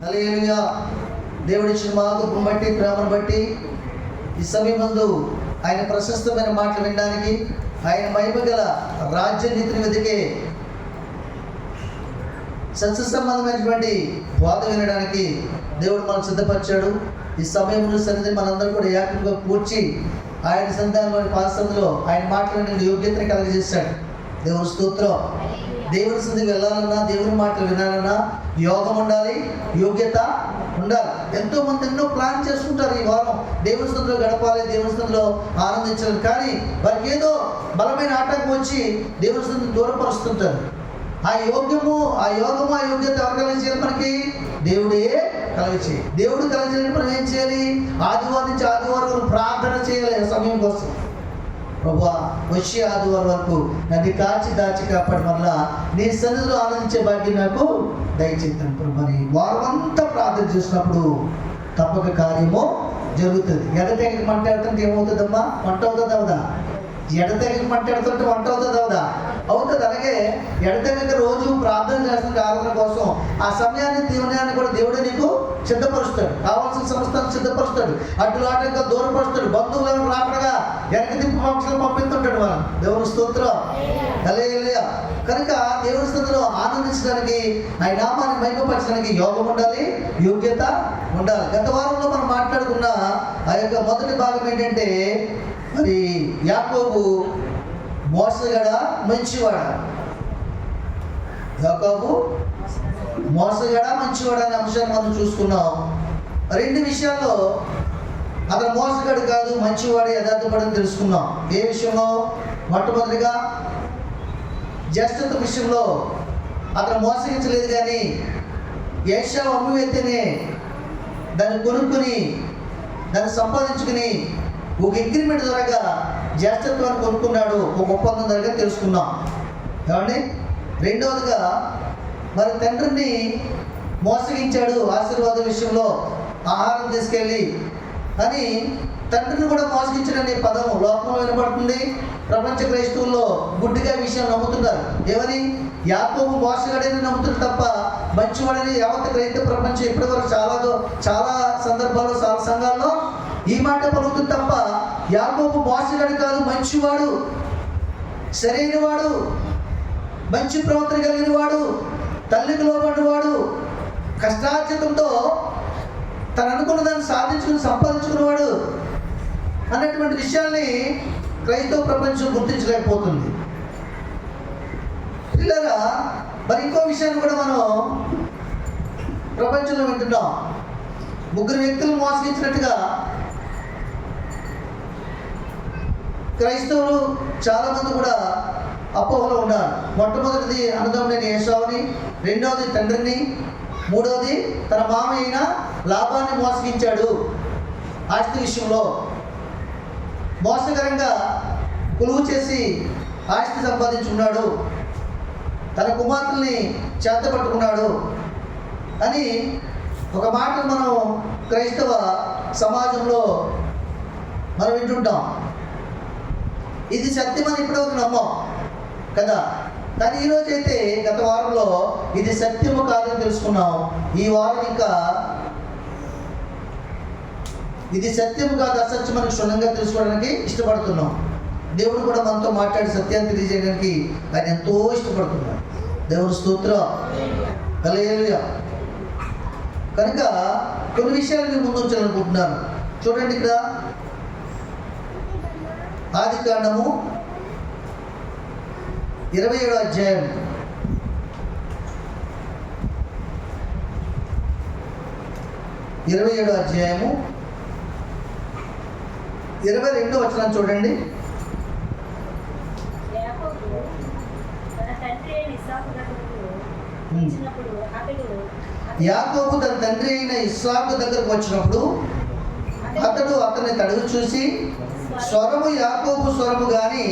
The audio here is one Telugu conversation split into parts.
హల్లెలూయా. దేవుడిచ్చిన మహాకృపను బట్టి, ప్రేమను బట్టి ఈ సమయమందు ఆయన ప్రశస్తమైన మాటలు వినడానికి, ఆయన మహిమ గల రాజ్య నీతిని వెతికే సత్య సంబంధమైనటువంటి బోధ వినడానికి దేవుడు మనం సిద్ధపరిచాడు. ఈ సమయంలో సన్నిధి మనందరూ కూడా ఏకంగా కూర్చి ఆయన సంతానంలోని పాశ్రంలో ఆయన మాట్లాడిన యోగ్యతని కలుగజేశాడు. దేవుని స్తోత్రం. దేవుని సన్నిధికి వెళ్ళాలన్నా, దేవుని మాటలు వినాలన్నా యోగం ఉండాలి, యోగ్యత ఉండాలి. ఎంతో మంది ఎన్నో ప్లాన్ చేసుకుంటారు. ఈ వారం దేవుని సన్నిధిలో గడపాలి, దేవుని సన్నిధిలో ఆనందించాలి. కానీ వారికి ఏదో బలమైన ఆటంకం వచ్చి దేవుని సన్నిధిని దూరపరుస్తుంటారు. ఆ యోగ్యత ఎవరు కలిగించాలి? మనకి దేవుడే కలిగించి. దేవుడు కలిగించాలని మనం ఏం చేయాలి? ఆదివారం నుంచి ఆదివారం ప్రార్థన చేయాలి. సమయం కోసం ప్రభువా వచ్చే ఆదివారం వరకు నన్ను కాచి దాచి కాపాడి వల్ల నీ సన్నిధిలో ఆనందించే భాగ్యం నాకు దయచేస్తాను ప్రభు. వారం అంతా ప్రార్థన చేసినప్పుడు తప్పక కార్యము జరుగుతుంది. ఎడతెగకి మంట ఎడుతుంటే ఏమవుతుందమ్మా? వంట అవుతుంది అవుదా? ఎడతెగకి మంట ఎడుతుంటే వంట అవుతుంది అవుదా? అవుతుంది. అలాగే ఎడతెగక రోజు ప్రార్థన చేస్తున్న ఆరాధన కోసం ఆ సమయాన్ని తీవ్రాన్ని కూడా దేవుడే నీకు సిద్ధపరుస్తాడు. కావాల్సిన సంస్థను సిద్ధపరుస్తాడు. అడ్డులు ఆటంగా దూరపరుస్తాడు. బంధువులను రాకుండా వెనక దింపు పక్షులను పంపిస్తుంటాడు. మనం దేవుని స్తోత్రం. హల్లెలూయా. కనుక దేవుని స్థితిలో ఆనందించడానికి, ఆయన నామాన్ని మహిమపరచడానికి యోగం ఉండాలి, యోగ్యత ఉండాలి. గత వారంలో మనం మాట్లాడుకున్న ఆ యొక్క మొదటి భాగం ఏంటంటే, మరి యాకోబు మోసగాడ మంచివాడ. యాకోబు మోసగాడ మంచివాడ అనే అంశాన్ని మనం చూసుకున్నాం. రెండు విషయాల్లో అతను మోసగాడు కాదు, మంచివాడు, యథార్థపడని తెలుసుకున్నాం. ఏ విషయంలో? మొట్టమొదటిగా జ్యేష్ఠత విషయంలో అతను మోసగించలేదు. కానీ ఏషావు అమ్మివేత్తేనే దాన్ని కొనుక్కుని దాన్ని సంపాదించుకుని ఒక అగ్రిమెంట్ ద్వారా జ్యేష్ఠత్వాన్ని కొనుక్కున్నాడు. ఒక ఒప్పందం ద్వారా తెలుసుకున్నాం. ఏమండి? రెండవదిగా మరి తండ్రిని మోసగించాడు ఆశీర్వాదం విషయంలో. ఆహారం తీసుకెళ్ళి అని తండ్రిని కూడా మోసగించడనే పదం లోకంలో వినపడుతుంది. ప్రపంచ క్రైస్తవుల్లో గుడ్డిగా విషయం నమ్ముతున్నారు. ఏమని? యాకోబు మోసగాడని నమ్ముతున్నారు తప్ప మంచివాడని యావత్ క్రైస్తవ ప్రపంచం ఇప్పటివరకు చాలా సందర్భాల్లో, చాలా సంఘాల్లో ఈ మాట పలుకుతుంది తప్ప యాకోబు మోసగాడు కాదు, మంచివాడు, సరైన వాడు, మంచి ప్రవర్తన కలిగిన వాడు, తల్లికి లోబడినవాడు, కష్టార్జితంతో తను అనుకున్న దాన్ని సాధించుకుని సంపాదించుకున్నవాడు అన్నటువంటి విషయాల్ని క్రైస్తవ ప్రపంచం గుర్తించలేకపోతుంది. పిల్లరా, మరి ఇంకో విషయాన్ని కూడా మనం ప్రపంచంలో వింటున్నాం. ముగ్గురు వ్యక్తులు మోసగించినట్టుగా క్రైస్తవులు చాలామంది కూడా అపోహలో ఉన్నారు. మొట్టమొదటిది అన్నదమ్ముడైన ఏసావుని, రెండవది తండ్రిని, మూడవది తన మామ అయిన లాబాన్ని మోసగించాడు. ఆస్తి విషయంలో మోసకరంగా కొలువు చేసి ఆస్తి సంపాదించుకున్నాడు, తన కుమార్తెల్ని చేతపట్టుకున్నాడు అని ఒక మాటను మనం క్రైస్తవ సమాజంలో మనం వింటుంటాం. ఇది సత్యమని ఇప్పటివరకు నమ్మం కదా. కానీ ఈరోజు అయితే గత వారంలో ఇది సత్యము కాదని తెలుసుకున్నాం. ఈ వారం ఇంకా ఇది సత్యము కాదు, అసత్యం అని క్షుణ్ణంగా తెలుసుకోవడానికి ఇష్టపడుతున్నాం. దేవుడు కూడా మనతో మాట్లాడి సత్యాన్ని తెలియజేయడానికి ఆయన ఎంతో ఇష్టపడుతున్నాడు. దేవుని స్తోత్రం. హల్లెలూయా. కనుక కొన్ని విషయాలు నేను ముందు ఉంచాలనుకుంటున్నాను. చూడండి, ఇక్కడ ఆదికాండము 27వ అధ్యాయం 22వ అధ్యాయము 22వ వచనం చూడండి. యాకోబు తన తండ్రి అయిన ఇస్సాకు దగ్గరకు వచ్చినప్పుడు అతడు అతన్ని తడుగు చూసి, స్వరము యాకోబు స్వరము గాని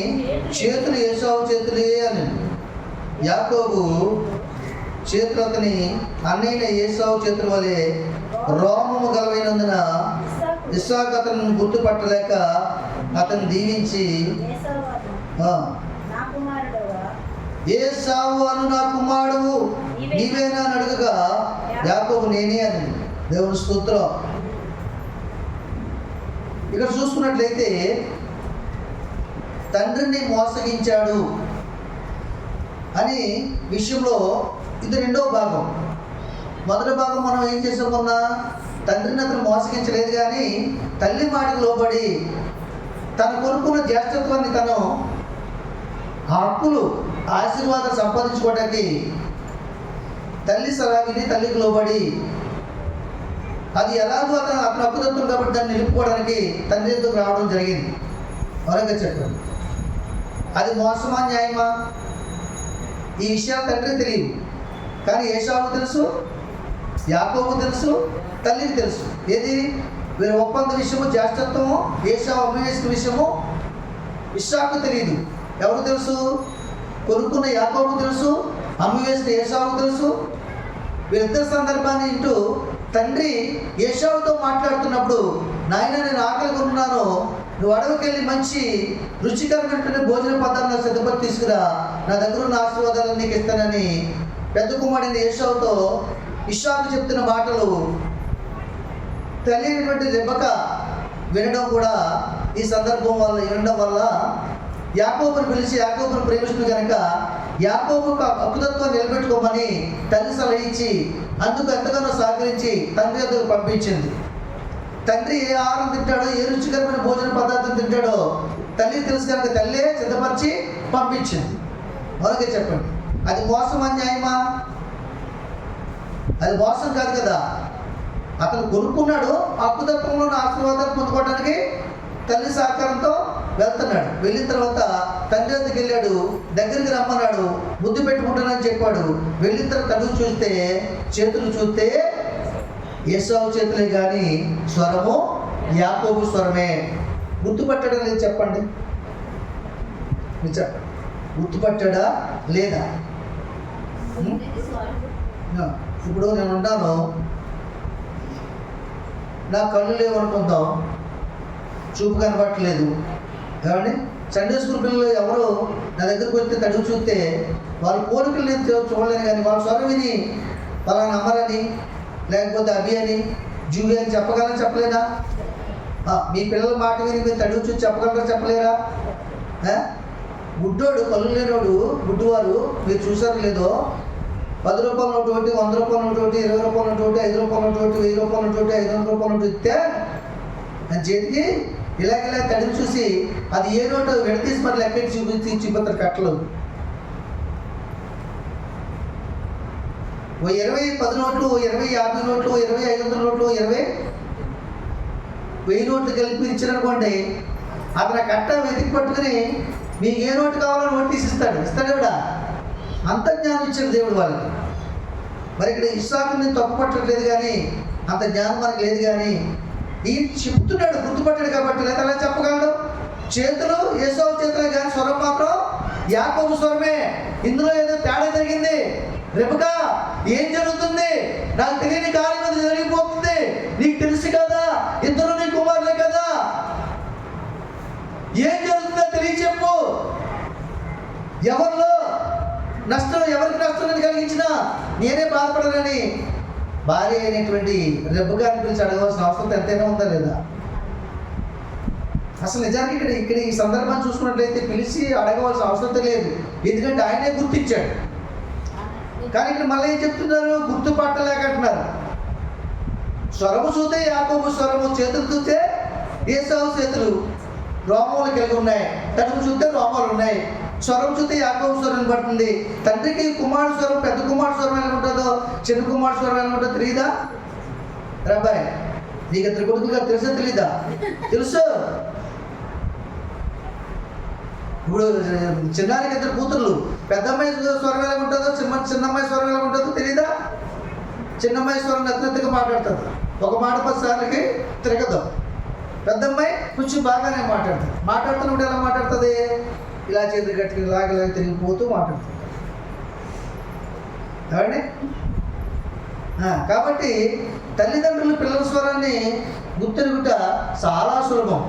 చేతులు ఏసావు చేతులే అని. యాకోబు చేతులు అతని అన్నయ్య ఏసావు చేతుల వలె రోమము గలవైనందున ఇస్సాకు అతను గుర్తుపట్టలేక అతను దీవించి, ఏసావు అను నా కుమారుడు నీవేనా అని అడుగగా యాకోబు నేనే అని. దేవుని స్తోత్రం. ఇక్కడ చూసుకున్నట్లయితే తండ్రిని మోసగించాడు అని విషయంలో ఇది రెండో భాగం. మొదటి భాగం మనం ఏం చేసామన్నా, తండ్రిని అతను మోసగించలేదు కానీ తల్లి మాటకు లోబడి తన కొనుక్కున్న జ్యేష్ఠత్వాన్ని తను ఆ హక్కులు ఆశీర్వాదం సంపాదించుకోవడానికి తల్లి సలహా విని తల్లికి లోబడి అది ఎలాగో అతను హక్కుదత్వం కాబట్టి దాన్ని నిలుపుకోవడానికి తండ్రి ఎందుకు రావడం జరిగింది. వరంగా చెప్పండి, అది మోసమా న్యాయమా? ఈ విషయాలు తండ్రికి తెలియదు కానీ ఏశావుకు తెలుసు, యాకోబుకు తెలుసు, తల్లికి తెలుసు. ఏది వీరి ఒప్పంద విషయము, జ్యేష్ఠత్వము, ఏశావు అమ్మివేసిన విషయము ఇస్సాకు తెలియదు. ఎవరు తెలుసు? కొనుక్కున్న యాకోబుకు తెలుసు, అమ్మివేసిన ఏశావుకు తెలుసు. వీరిద్దరి సందర్భాన్ని ఇంటూ తండ్రి ఏశావుతో మాట్లాడుతున్నప్పుడు, నాయన నేను ఆకలి కొనున్నాను, నువ్వు అడవికి వెళ్ళి మంచి రుచికరమైన భోజన పదార్థాలు సిద్ధపడి తీసుకురా, నా దగ్గర ఉన్న ఆశీర్వాదాలను నీకు ఇస్తానని పెద్ద కుమారుడైన ఏశావుతో ఇస్సాకు చెప్తున్న మాటలు తల్లి అయినటువంటి రెబెకా వినడం కూడా ఈ సందర్భం వల్ల వినడం వల్ల యాకోబును పిలిచి యాకోబును ప్రేమిస్తుంది కనుక యాకోబుకు హక్కుదత్వాన్ని నిలబెట్టుకోమని తల్లి సలహా ఇచ్చి అందుకు ఎంతగానో సహకరించి తండ్రి వద్దకు పంపించింది. తండ్రి ఏ ఆహారం తింటాడో, ఏ రుచికరమైన భోజన పదార్థం తింటాడో తల్లికి తెలుసు కనుక తల్లే సిద్ధపరిచి పంపించింది. మొదలుగా చెప్పండి, అది మోసమా న్యాయమా? అది మోసం కాదు కదా. అతను కొనుక్కున్నాడు, హక్కుదత్వంలో ఆశీర్వాదాలు పొందుకోవడానికి తల్లి సహకారంతో వెళ్తున్నాడు. వెళ్ళిన తర్వాత తండ్రి వద్దకు వెళ్ళాడు, దగ్గరికి రమ్మన్నాడు, ముద్దు పెట్టుకుంటానని చెప్పాడు. వెళ్ళిన తర్వాత తడుగు చూస్తే, చేతులు చూస్తే ఏశావు చేతులే కానీ స్వరము యాకోబు స్వరమే. గుర్తుపట్టాడా లేదు చెప్పండి, చెప్పండి, గుర్తుపట్టాడా లేదా? ఇప్పుడు నేను ఉంటాను, నా కళ్ళు లేవనుకుందాం, చూపు కనబట్టలేదు. ఏమండి, సండే స్కూల్ పిల్లలు ఎవరు నా దగ్గరకు వస్తే తడుగు చూస్తే వాళ్ళ కోరికలు నేను చూడలేను కానీ వాళ్ళ స్వరం విని పలానా అమరని లేకపోతే అభి అని జూవి అని చెప్పగలరా చెప్పలేనా? మీ పిల్లల మాట విని మీరు తడుగు చూసి చెప్పగలరా చెప్పలేరా? గుడ్డోడు, కళ్ళు లేనోడు, గుడ్డువారు మీరు చూసారు లేదో, 10 రూపాయల నోటు ఒకటి, 100 రూపాయల నోటు ఒకటి, 20 రూపాయల నోటు ఒకటి, 5 రూపాయల నోటు ఒకటి, 1000 రూపాయల నోటు ఒకటి, 500 రూపాయల నోటు ఇస్తే అని చేతికి ఇలాగ తడిని చూసి అది ఏ నోటు విడతీసి మరి లెక్క చూపిస్తారు కట్టలు. 20 10 నోట్లు, 20 50 నోట్లు, 20 500 నోట్లు, 20 1000 నోట్లు కలిపి ఇచ్చారనుకోండి, అతను కట్ట వెతికి పట్టుకుని మీకు ఏ నోటు కావాలో నోటు తీసిస్తాడు. ఇస్తాడు కూడా. అంత జ్ఞానం ఇచ్చాడు దేవుడు వాళ్ళకి. మరి ఇక్కడ ఇస్సాకుని తప్పు పట్టట్లేదు కానీ అంత జ్ఞానం మనకు లేదు కానీ ఈ చెప్తున్నాడు, గుర్తుపట్టాడు కాబట్టి. లేదా అలా చెప్పగలడు. చేతులు ఏశావు చేతులే కానీ స్వరం మాత్రం యాకోబు స్వరమే. ఇందులో ఏదో తేడా జరిగింది. రెబెకా ఏం జరుగుతుంది? నాకు తెలియని కార్యం అది జరిగిపోతుంది. నీకు తెలుసు కదా, ఇద్దరు నీ కుమారులే కదా, ఏం జరుగుతుందో తెలియచెప్పు. ఎవరిలో నష్టం, ఎవరికి నష్టం కలిగించినా నేనే బాధపడనని భార్య అయినటువంటి రెబెకాని పిలిచి అడగవలసిన అవసరం ఎంతైనా ఉందా లేదా? అసలు నిజానికి ఇక్కడ ఈ సందర్భాన్ని చూసుకున్నట్లయితే పిలిచి అడగవలసిన అవసరం లేదు, ఎందుకంటే ఆయనే గుర్తించాడు. కానీ ఇక్కడ మళ్ళీ ఏం చెప్తున్నారు? గుర్తుపట్టలేకంటున్నారు. స్వరము చూస్తే యాకోబు స్వరము, చేతులు చూస్తే ఏశావు చేతులు రోమాలు కలిగి ఉన్నాయి, తడుపు చూస్తే రోమాలు ఉన్నాయి. స్వరం చూస్తే యాకోబు స్వరం పడుతుంది. తండ్రికి కుమారుడు స్వరం, పెద్ద కుమారుడు స్వరం ఎలా ఉంటుందో, చిన్న కుమారుడు స్వరం ఎలా ఉంటుందో తెలియదా? రాబాయ్, నీకు ఇద్దరు కొడుకులుగా తెలుసా తెలీదా? తెలుసు. ఇప్పుడు చిన్నానికి ఇద్దరు కూతుర్లు, పెద్ద అమ్మాయి స్వరం ఎలా ఉంటుందో, చిన్న అమ్మాయి స్వరం ఎలా ఉంటుందో తెలీదా? చిన్న అమ్మాయి స్వరం నెత్తగా మాట్లాడుతుంది, ఒక మాట 10 సార్లకి తిరగదు. పెద్ద అమ్మాయి కొంచెం బాగానే మాట్లాడుతున్నప్పుడు ఎలా మాట్లాడుతుంది? ఇలా చేతులు గట్టిగా ఇలాగ తిరిగిపోతూ మాట్లాడుతుంది. ఏమండి? కాబట్టి తల్లిదండ్రులు పిల్లల స్వరాన్ని గుర్తెరుగుట చాలా సులభం.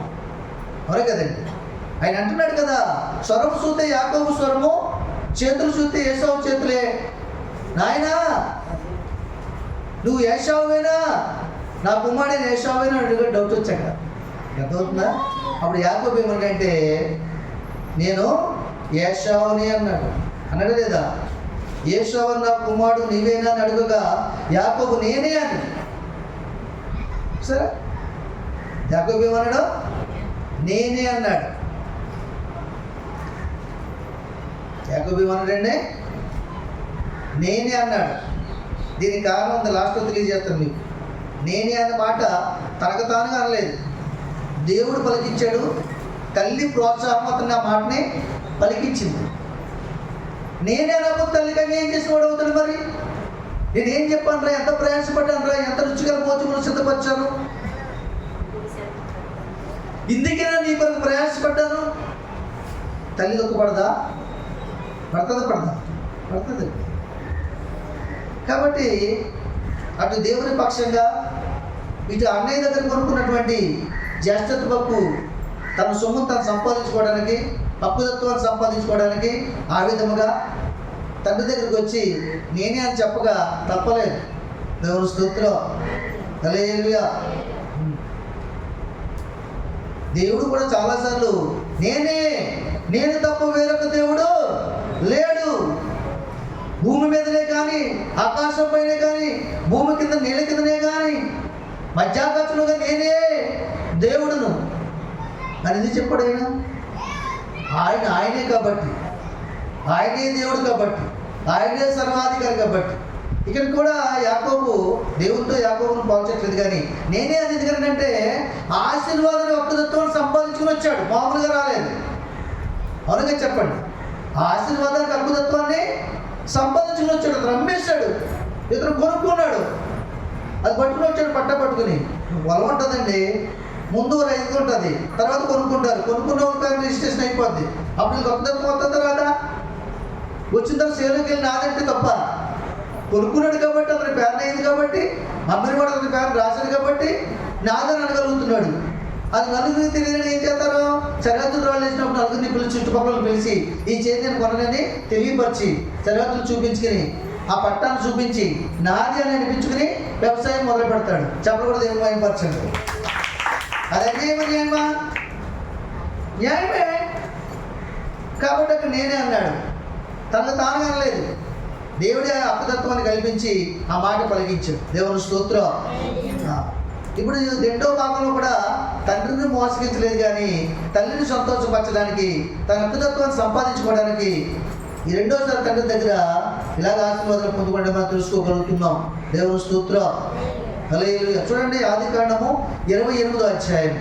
అవునే కదండి. ఆయన అంటున్నాడు కదా, స్వరం చూస్తే యాకోబు స్వరము, చేతులు చూస్తే ఏశావు చేతులే. నాయనా నువ్వు ఏశావువేనా, నా కుమారుడైన ఏశావువేనా అని డౌట్ వచ్చాక అర్థమవుతుందా? అప్పుడు యాకోబు ఏమంటే నేను ఏశావుని అన్నాడు లేదా? ఏశావు నా కుమారుడు నీవేనా అని అడుగగా యాకోబు నేనే అని. సరే, యాకోబు ఏమన్నాడు? నేనే అన్నాడు. యాకోబు ఏమన్నాడండి? నేనే అన్నాడు. దీనికి కారణం ఉంది, లాస్ట్లో తెలియజేస్తాను మీకు. నేనే అన్న మాట తనకు తానుగా అనలేదు, దేవుడు పలికించాడు. తల్లి ప్రోత్సాహం అతను ఆ మాటని పలికించింది. నేనే అన్నప్పుడు తల్లిగా ఏం చేసినవాడు అవుతాడు? మరి నేనేం చెప్పాను రా, ఎంత ప్రయాసపడ్డాను రా, ఎంత రుచిగల భోజనం సిద్ధపరిచాను, ఇందుకేనా నీ కొరకు ప్రయాసపడ్డాను. తల్లి దుఃఖపడదా? పడుతుంది. కాబట్టి అటు దేవుని పక్షంగా, ఇటు అన్నయ్య దగ్గర కొనుక్కున్నటువంటి జ్యేష్ఠత్వ హక్కు తన సొమ్మును తను సంపాదించుకోవడానికి, హక్కుతత్వాన్ని సంపాదించుకోవడానికి ఆ విధముగా తండ్రి దగ్గరికి వచ్చి నేనే అని చెప్పగా తప్పలేదు. దేవుని స్తోత్రం, హల్లెలూయా. దేవుడు కూడా చాలాసార్లు నేను తప్ప వేరొక దేవుడు లేడు, భూమి మీదనే కానీ, ఆకాశం పైనే కానీ, భూమి కింద నీళ్ళ కిందనే కానీ, మధ్యాకాశంలోగా నేనే దేవుడును అని ఎందుకు చెప్పాడు? ఆయనే కాబట్టి, ఆయనే దేవుడు కాబట్టి, ఆయనే సర్వాధికారి కాబట్టి. ఇక్కడ కూడా యాకోబు దేవునితో యాకోబును పోల్చట్లేదు, కానీ నేనే అది ఎందుకంటే ఆశీర్వాదం హక్కుతత్వాన్ని సంపాదించుకుని వచ్చాడు, మామూలుగా రాలేదు. అవునుగా చెప్పండి. ఆశీర్వాదానికి హక్కుతత్వాన్ని సంపాదించుకుని వచ్చాడు, అతను అమ్మేశాడు, ఇతను కొనుక్కున్నాడు, అది పట్టుకుని వచ్చాడు. పట్టుకుని వల ఉంటుందండి, ముందు రైతు ఉంటుంది, తర్వాత కొనుక్కుంటారు. కొనుక్కున్న వాళ్ళకి రిజిస్ట్రేషన్ అయిపోద్ది. అప్పుడు ఇది హక్కుతత్వం వస్తుంది కదా, వచ్చిన తర్వాత సేలోకి వెళ్ళి నాదంటే తప్ప. కొనుక్కున్నాడు కాబట్టి అతని పేరు అయింది కాబట్టి, అమ్మిన వాడు అతని పేరు రాశాడు కాబట్టి నాదని అనగలుగుతున్నాడు. అది నలుగురికి తెలియదని ఏం చేస్తారు? సరిహద్దులు రాళ్ళు వేసినప్పుడు నలుగురిని పిలిచి, చుట్టుపక్కల పిలిచి ఈ చేతి నేను కొనని తెలియపరిచి సరిహద్దులు చూపించుకుని, ఆ పట్టాన్ని చూపించి నాది అని అనిపించుకుని వ్యవసాయం మొదలు పెడతాడు. చెప్పలు కూడా దేవుని మహిమపరచండి. అది న్యాయమే కాబట్టి అక్కడ నేనే అన్నాడు, తనకు తాను అనలేదు. దేవుడే హక్కుతత్వాన్ని కల్పించి ఆ మాట పలికించాడు. దేవుని స్తోత్రం. ఇప్పుడు రెండో భాగంలో కూడా తండ్రిని మోసగించలేదు, కానీ తల్లిని సంతోషపరచడానికి, తన హక్కుతత్వాన్ని సంపాదించుకోవడానికి ఈ రెండోసారి తండ్రి దగ్గర ఇలాగ ఆశీర్వాదాలు పొందుకుంటే మనం తెలుసుకోగలుగుతున్నాం. దేవుని స్తోత్రం, హల్లెలూయా. చూడండి, ఆదికాండము 28వ అధ్యాయం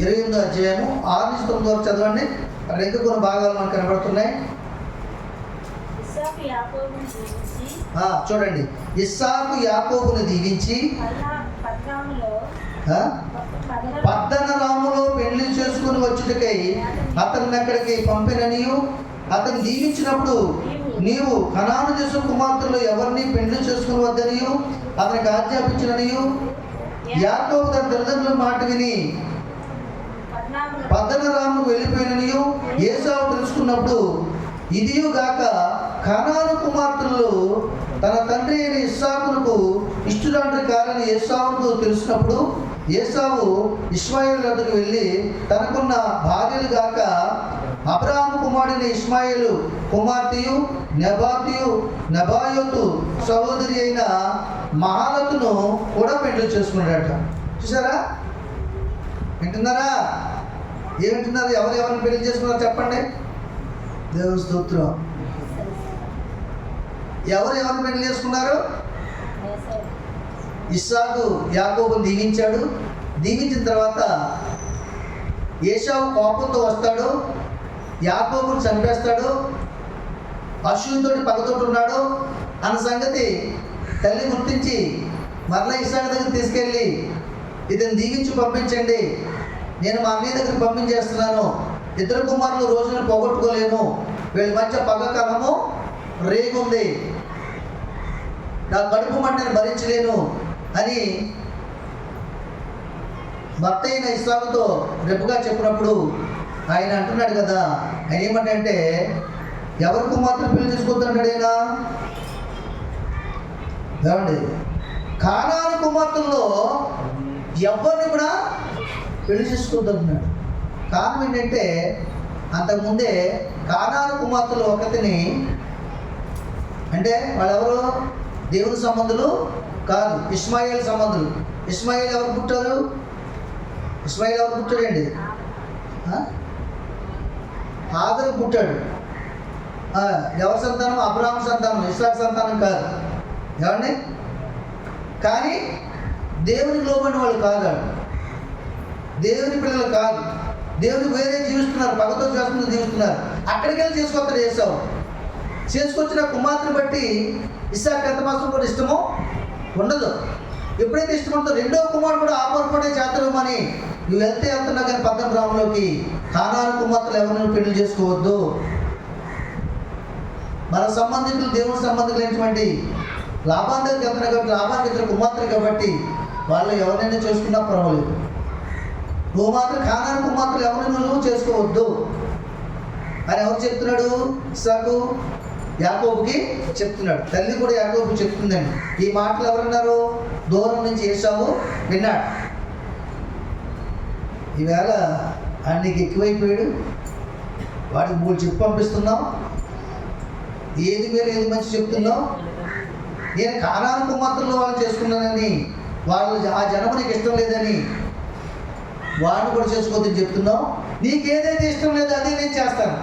6 నుంచి 9 వరకు చదవండి. అక్కడ ఇంకా కొన్ని భాగాలు మనకు కనబడుతున్నాయి. చూడండి, ఇస్సాకు యాకోబును దీవించి పద్దనరాములో పెళ్లి చేసుకుని వచ్చుటకై అతన్ని అక్కడికి పంపిననియు, అతను దీవించినప్పుడు నీవు కనాను దేశం కుమార్తెలు ఎవరిని పెళ్లి చేసుకుని వద్దనియు అతనికి ఆజ్ఞాపించిననియు, యాకోబు తన తల్లిదండ్రుల మాట విని పద్దనరాముకు వెళ్ళిపోయిననియు ఏసావు తెలుసుకున్నప్పుడు, ఇదియుగాక కనాను కుమార్తెలు తన తండ్రి అయిన ఇస్సాకునకు ఇష్టులాంటి కారని ఏసావుకు తెలిసినప్పుడు, ఏసావు ఇష్మాయేలు వద్దకు వెళ్ళి తనకున్న భార్యలు గాక అబ్రాహాము కుమారుడైన ఇష్మాయేలు కుమార్తెయు నెబాయోతు సహోదరి అయిన మహాలతును కూడా పెళ్లి చేసుకున్నాడట. చూసారా? వింటున్నారా? ఏమింటున్నారు? ఎవరెవరిని పెళ్లి చేసుకున్నారో చెప్పండి. దేవుని స్తోత్రం. ఎవరెవరిని పెళ్లి చేసుకున్నారు? ఇస్సాకు యాకోబును దీవించాడు. దీవించిన తర్వాత ఏశావు కోపంతో వస్తాడు, యాకోబును చంపేస్తాడు, అశ్వినితోటి పగతోటి ఉన్నాడు అన్న సంగతి తల్లి గుర్తించి మరలా ఇస్సాకు దగ్గర తీసుకెళ్ళి ఇతను దీవించి పంపించండి, నేను మా అన్నయ్య దగ్గరికి పంపించేస్తున్నాను, ఇద్దరు కుమారులు రోజును పోగొట్టుకోలేను, వీళ్ళ మధ్య పగకాలము రేగుంది, నా కడుపు మంటను భరించలేను అని భర్త అయిన ఇస్సాకుతో రెప్పుగా చెప్పినప్పుడు ఆయన అంటున్నాడు కదా, ఆయన ఏమంటే ఎవరి కుమార్తెను పెళ్లి చేసుకుంటాడు? అయినా ఏమండి, కానాను కుమార్తెల్లో ఎవరిని కూడా పెళ్లి చేసుకోవద్దన్నాడు. కారణం ఏంటంటే అంతకుముందే కానాను కుమార్తెలు ఒకతిని, అంటే వాళ్ళెవరు దేవుని సంబంధులు కాదు, ఇష్మాయేల్ సంబంధులు. ఇష్మాయేల్ ఎవరు పుట్టారు? ఇష్మాయేల్ ఎవరు పుట్టాడండి? ఆదరు పుట్టాడు. ఎవరి సంతానం? అబ్రాహాము సంతానం, ఇస్సాకు సంతానం కాదు. ఏమండి, కానీ దేవునికి లోబడిన వాళ్ళు కాదు, దేవుని పిల్లలు కాదు, దేవుని వేరే జీవిస్తున్నారు, పగతో చేస్తున్న జీవిస్తున్నారు. అక్కడికి వెళ్ళి చేసుకొస్తాడు ఏసావు. చేసుకొచ్చిన కుమార్తెను బట్టి ఇస్సాకు ఎంత మాత్రం కూడా ఇష్టమో ఉండదు. ఎప్పుడైతే ఇష్టపడుతుందో రెండో కుమారుడు కూడా ఆపరపడే చేతమని నువ్వు వెళ్తున్నా కానీ 18 గ్రామంలోకి కానాను కుమార్తెలు ఎవరిని పెళ్లి చేసుకోవద్దు. మన సంబంధికులు దేవుని సంబంధికులు ఏంటంటే లాభాన్ దగ్గరికి వెళ్తున్నాయి కాబట్టి, లాభానికి ఇద్దరు కుమార్తెలు కాబట్టి వాళ్ళు ఎవరైనా చేసుకున్నా పర్వాలేదు. నువ్వు మాత్రం కానాను కుమార్తెలు ఎవరిని నువ్వు చేసుకోవద్దు అని ఎవరు చెప్తున్నాడు? ఇస్సాకు యాకోబుకి చెప్తున్నాడు. తల్లి కూడా యాకోబుకి చెప్తుందండి. ఈ మాటలు ఎవరన్నారు? దూరం నుంచి ఏసావు విన్నాడు. ఈవేళ ఆయనకి ఎక్కువైపోయాడు, వాడికి 3 చెప్పి పంపిస్తున్నావు. ఏది మీరు ఏది మంచి చెప్తున్నావు? నేను కానాను కుమార్తెల్లో వాళ్ళు చేసుకున్నానని, వాళ్ళు ఆ జనము నీకు ఇష్టం లేదని వాడిని కూడా చేసుకోవద్దని చెప్తున్నావు. నీకేదైతే ఇష్టం లేదో అదే నేను చేస్తాను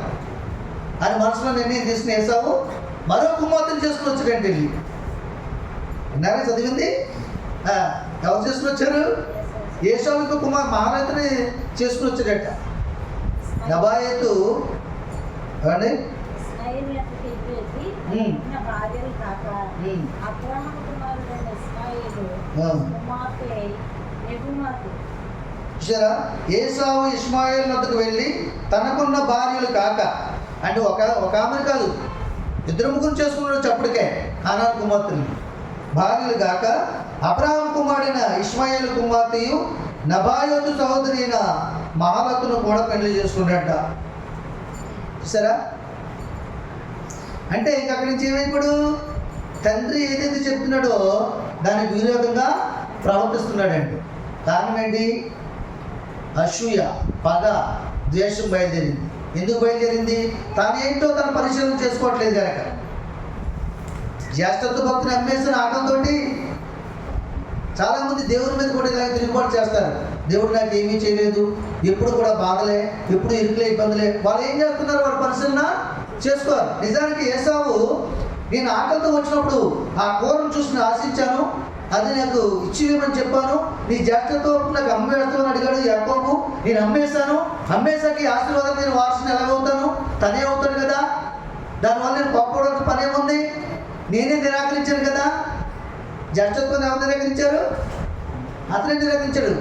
అని మనసులో నిర్ణయం తీసుకుని ఏసావు మరో కుమార్తెను చేసుకుని వచ్చాడంటే వెళ్ళి. విన్నారా చదివింది? ఎవరు చేసుకుని వచ్చారు? ఏసావు ఇంకో మహారైతుని చేసుకుని వచ్చాడట. నబాయతు ఏమండి చూసారా? ఏసావు ఇష్మాయేలు వద్దకు వెళ్ళి తనకున్న భార్యలు కాక, అంటే ఒక ఆమెను కాదు, 2-3 చేసుకున్నాడు అప్పటికే కానాను కుమార్తెలు. భార్యలు కాక అబ్రాహాము కుమారుడైన ఇష్మాయేలు కుమార్తెయు నబాయోతు సహోదరి అయిన మహాలతును కూడా పెళ్లి చేసుకున్నాడట. చూసారా? అంటే ఇంక అక్కడి నుంచి ఏమైపోయాడు? తండ్రి ఏదైతే చెప్తున్నాడో దానికి విరోధంగా ప్రవర్తిస్తున్నాడండి. కారణం ఏంటి? అసూయ, పగ, ద్వేషం బయలుదేరింది. ఎందుకు బయలుదేరింది? తానేంటో తన పరిశీలన చేసుకోవట్లేదు కనుక. జ్యేష్ఠత్వ భక్తిని అమ్మేసిన ఆటంతోటి చాలామంది దేవుని మీద కూడా ఇలాగ తిరుగుబాటు చేస్తారు. దేవుడు నాకు ఏమీ చేయలేదు, ఎప్పుడు కూడా బాధలే, ఎప్పుడు ఇరుకులే, ఇబ్బందులే. వాళ్ళు ఏం చేస్తున్నారు? వాడు పరిశీలన చేసుకోవాలి. నిజానికి ఏసావు, నేను ఆకలితో వచ్చినప్పుడు ఆ కూరను చూసి ఆశించాను, అది నాకు ఇచ్చివేమని చెప్పాను, నీ జ్యేష్ఠతో నాకు అమ్మేస్తామని అడిగాడు యాకోబు. నేను అమ్మేశాక ఈ ఆశీర్వాదం నేను వారసుని ఎలాగవుతాను? తనే అవుతాడు కదా, దానివల్ల నేను పప్పుకోవడానికి పని ఏముంది? నేనే నిరాకరించాను కదా. జ్యేష్ఠత్వాన్ని ఎవరు నిరాకరించారు? అతనే నిరాకరించాడు,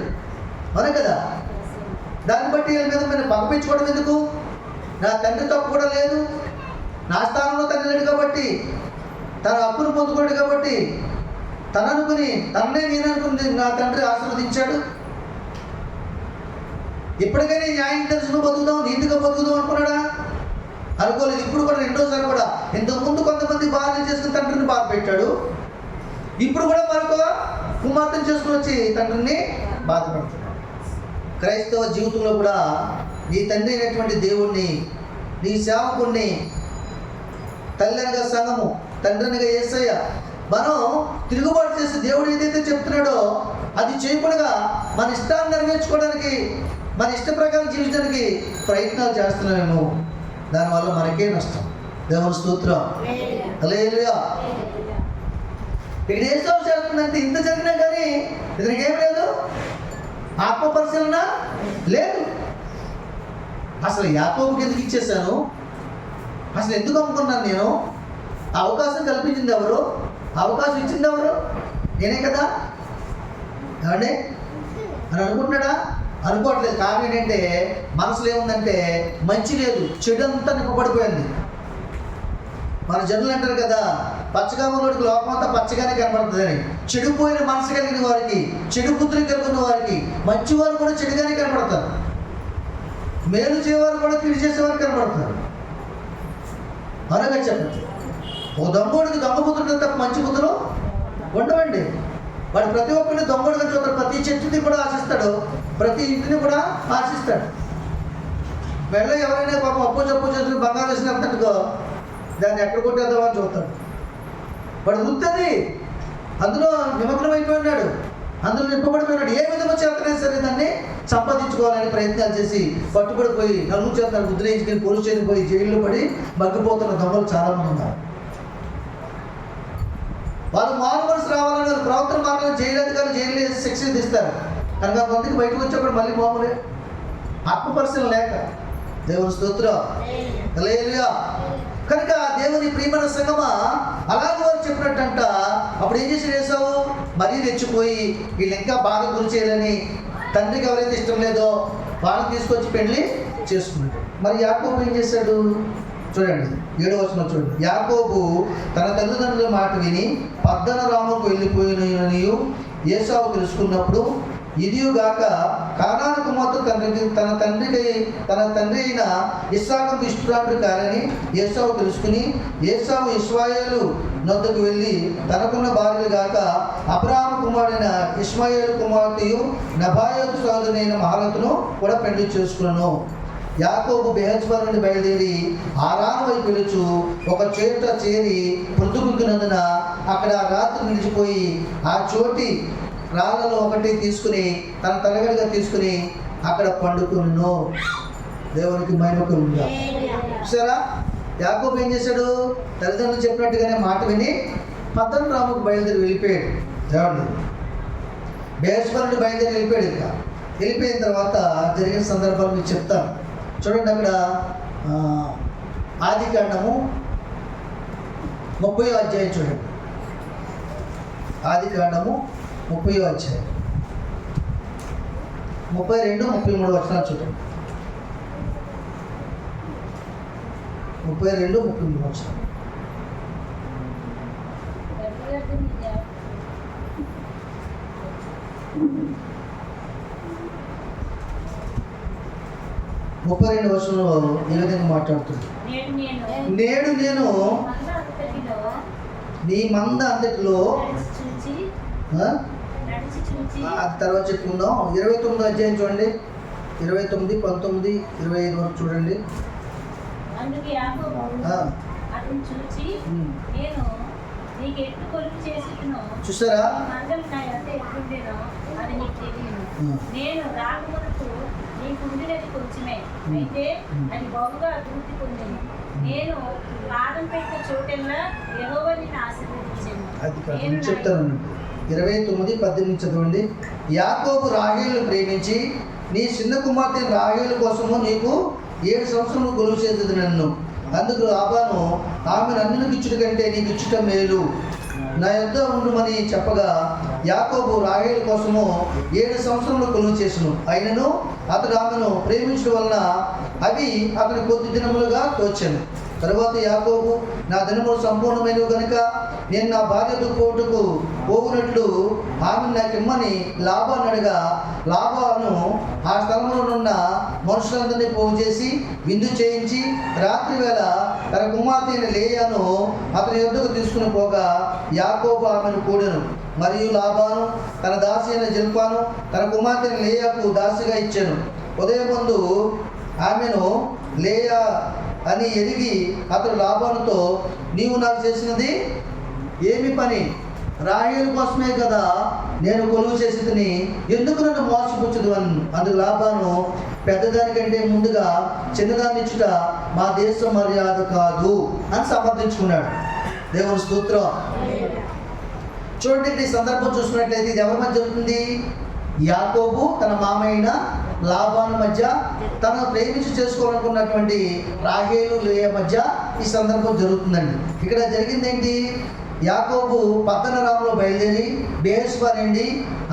అవునే కదా. దాన్ని బట్టి వీళ్ళ మీద నేను పంపించుకోవడం ఎందుకు? నా తండ్రి తప్పు కూడా లేదు, నా స్థానంలో తండ్రి లేడు కాబట్టి, తన అప్పును పొందుకోడు కాబట్టి, తను అనుకుని తన్నే నేను అనుకుని నా తండ్రి ఆశీర్వదించాడు. ఇప్పటికైనా న్యాయం తెలుసును బతుకుదాం, నీతిగా బతుకుదాం అనుకున్నాడా? అనుకోలేదు. ఇప్పుడు కూడా రెండోసారి కూడా, ఇంతకుముందు కొంతమంది భార్యలు చేసుకుని తండ్రిని బాధ పెట్టాడు, ఇప్పుడు కూడా మరొక కుమార్తెను చేసుకుని వచ్చి తండ్రిని బాధపడుతున్నాడు. క్రైస్తవ జీవితంలో కూడా నీ తండ్రి అయినటువంటి దేవుణ్ణి, నీ సేవకుణ్ణి, తల్లి అనగా సంఘము, తండ్రి అనగా యేసయ్య, మనం తిరుగుబాటు చేసి దేవుడు ఏదైతే చెప్తున్నాడో అది చేయకుండా మన ఇష్టాన్ని నెరవేర్చుకోవడానికి, మన ఇష్ట ప్రకారం జీవించడానికి ప్రయత్నాలు చేస్తున్నామేమో. దానివల్ల మనకే నష్టం. దేవుని స్తోత్రం, హల్లెలూయా. ఇక్కడ ఏసావు చేస్తుందంటే ఇంత జరిగినా కానీ ఇతనికి ఏం లేదు, ఆత్మ పరిశీలన లేదు. అసలు యాకోబుకి ఎందుకు ఇచ్చేసాను? అసలు ఎందుకు అమ్ముకున్నాను నేను? అవకాశం కల్పించింది ఎవరు? అవకాశం ఇచ్చింది ఎవరు? నేనే కదా. ఏమండి అని అనుకుంటున్నాడా? అనుకోవట్లేదు. కారణం ఏంటంటే మనసులో ఏముందంటే మంచి లేదు, చెడు అంతా నింపబడిపోయింది. మన జనులు అంటారు కదా, పచ్చగా ఉన్నోడికి లోకం అంతా పచ్చగానే కనబడుతుందని. చెడిపోయిన మనసు కలిగిన వారికి, చెడు బుద్ధులు కలిగిన వారికి మంచివారు కూడా చెడుగానే కనబడతారు, మేలు చేయవారు కూడా కీడు చేసేవారు కనబడతారు. అనగా చెప్పండి, ఓ దొంగోడికి దొంగ బుద్ధులు తప్ప మంచి బుద్ధులు ఉండవండి. వాడు ప్రతి ఒక్కరిని దొంగడుగా చూస్తాడు, ప్రతి చెట్టుని కూడా ఆశిస్తాడు, ప్రతి ఇంటిని కూడా ఆశిస్తాడు. వెళ్ళ ఎవరైనా పాపం అప్పు చప్పు చేతులు బంగారు వేసినట్టుకో దాన్ని ఎక్కడ కొట్టేద్దామని చూస్తాడు. వాడు వృత్తి అందులో నిమగ్నం అయిపోయినాడు, అందులో నింపబడిపోయినాడు. ఏ విధంగా చేతనైనా సరే దాన్ని సంపాదించుకోవాలని ప్రయత్నాలు చేసి పట్టుబడిపోయి నలుగురు చేత ముద్రేయించుకొని పోలీస్ స్టేషన్ పోయి జైల్లో పడి మగ్గిపోతున్న దొంగలు చాలామంది ఉన్నారు. వాళ్ళు మారు మనసు రావాలని ప్రవర్తన మార్గం జైలు జైలు వేసి శిక్ష తీస్తారు. కనుక కొంతకి బయటకు వచ్చేప్పుడు మళ్ళీ మామూలే ఆత్మ పరిశీలన లేక. దేవుని స్తోత్రం, హల్లెలూయా. కనుక దేవుని ప్రియమైన సంగమా, అలాగే వారు చెప్పినట్టంట. అప్పుడు ఏం చేసి వేసావు, మరీ రెచ్చిపోయి వీళ్ళు ఇంకా బాగా గురి చేయాలని తండ్రికి ఎవరైతే ఇష్టం లేదో వాళ్ళని తీసుకొచ్చి పెళ్లి చేసుకున్నాడు. మరి యాకోబు ఏం చేశాడు చూడండి, 7వ వచనం చూడండి. యాకోబు తన తల్లిదండ్రుల మాట విని పద్దనరాముకు వెళ్ళిపోయిననియు ఏసావు తెలుసుకున్నప్పుడు, ఇదియుగాక కానాను కుమార్తె తన తండ్రి అయిన ఇస్సాకుకు ఇష్టురాడు కారని ఏసావు తెలుసుకుని, ఏసావు ఇశ్మాయేలు నొద్దకు వెళ్ళి తనకున్న భార్యలు గాక అబ్రాహాము కుమారుడైన ఇష్మాయేలు కుమార్తెయు నబాయోతు సోదరుడైన మహలతును కూడా పెళ్లి చేసుకున్నాను. యాకోబు బెహెర్బా నుండి బయలుదేరి హారాను వైపు వెలుచు ఒక చోట చేరి పొద్దుగుంకినందున అక్కడ రాత్రి నిలిచిపోయి ఆ చోటి రాళ్ళలో ఒకటి తీసుకుని తన తలగడిగా తీసుకుని అక్కడ పండుకును. దేవునికి మహిమ కలుగుగా. చూసారా, యాకోబు ఏం చేశాడు, తల్లిదండ్రులు చెప్పినట్టుగానే మాట విని పద్దనరాముకు బయలుదేరి వెళ్ళిపోయాడు. దేవుడు బెహెర్బా నుండి బయలుదేరి వెళ్ళిపోయాడు. ఇంకా వెళ్ళిపోయిన తర్వాత జరిగిన సందర్భాలు మీకు చెప్తాను. చూడండి, అక్కడ ఆదికాండము 30వ అధ్యాయం చూడండి. ఆదికాండము 30వ అధ్యాయం 32, 33 వచనాలు చూడండి. 32, 33 వచనాలు. ముప్పై 32 వచనంలో ఈ విధంగా మాట్లాడుతుంది. నేడు నేను నీ మంద అంతటిలో అది తర్వాత చెప్పుకుందాం. 29వ అధ్యాయం చూడండి, 29, 19, 25 వరకు చూడండి. చూసారా, అది చెప్తాను. 29, 18 చదవండి. యాకోబు రాహేలును ప్రేమించి నీ చిన్న కుమార్తె రాహేలు కోసము నీకు 7 సంవత్సరములు కొలువు చేసేది నన్ను. అందుకు లాబాను ఆమెను అన్యునికి ఇచ్చుట కంటే నీకు ఇచ్చుట మేలు, నా యొద్ద ఉండుమని చెప్పగా యాకోబు రాహేలు కోసము 7 సంవత్సరములు కొలువు చేసును. అయినను అతడు ఆమెను ప్రేమించడం వలన అవి అతని కొద్ది దినములుగా తోచాను. తరువాత యాకోబు నా దినములు సంపూర్ణమైనవి కనుక నేను నా భార్యతో పోగునట్లు ఆమెను నాకిమ్మని లాబాను అడగా, లాబాను ఆ స్థలంలో ఉన్న మనుషులందరినీ పోగు చేసి విందు చేయించి రాత్రి వేళ తన కుమార్తె అయిన లేయాను అతని యొద్దకు తీసుకుని పోగా యాకోబు ఆమెను కూడెను. మరియు లాబాను తన దాసి అయిన జిల్పాను తన కుమార్తె అయిన లేయాకు దాసిగా ఇచ్చాను. ఉదయం ముందు ఆమెను లేయా అని ఎరిగి అతడు లాబానుతో, నీవు నాకు చేసినది ఏమి పని? రాహేలు కోసమే కదా నేను కొలువు చేసేదని, ఎందుకు నన్ను మోసపుచ్చదు అని. అందుకు లాబాను, పెద్దదానికంటే ముందుగా చిన్నదాన్ని ఇచ్చుట మా దేశ మర్యాద కాదు అని సమర్థించుకున్నాడు. దేవుని స్తోత్రం. చూడండి, ఈ సందర్భం చూసుకున్నట్లయితే ఇది ఎవరి మధ్య జరుగుతుంది? యాకోబు తన మామయ్య లాబాను మధ్య, తను ప్రేమించి చేసుకోవాలనుకున్నటువంటి రాహేలు లేయా మధ్య ఈ సందర్భం జరుగుతుందండి. ఇక్కడ జరిగింది ఏంటి? యాకోబు పద్దనరాములో బయలుదేరి బెహెర్బా నుండి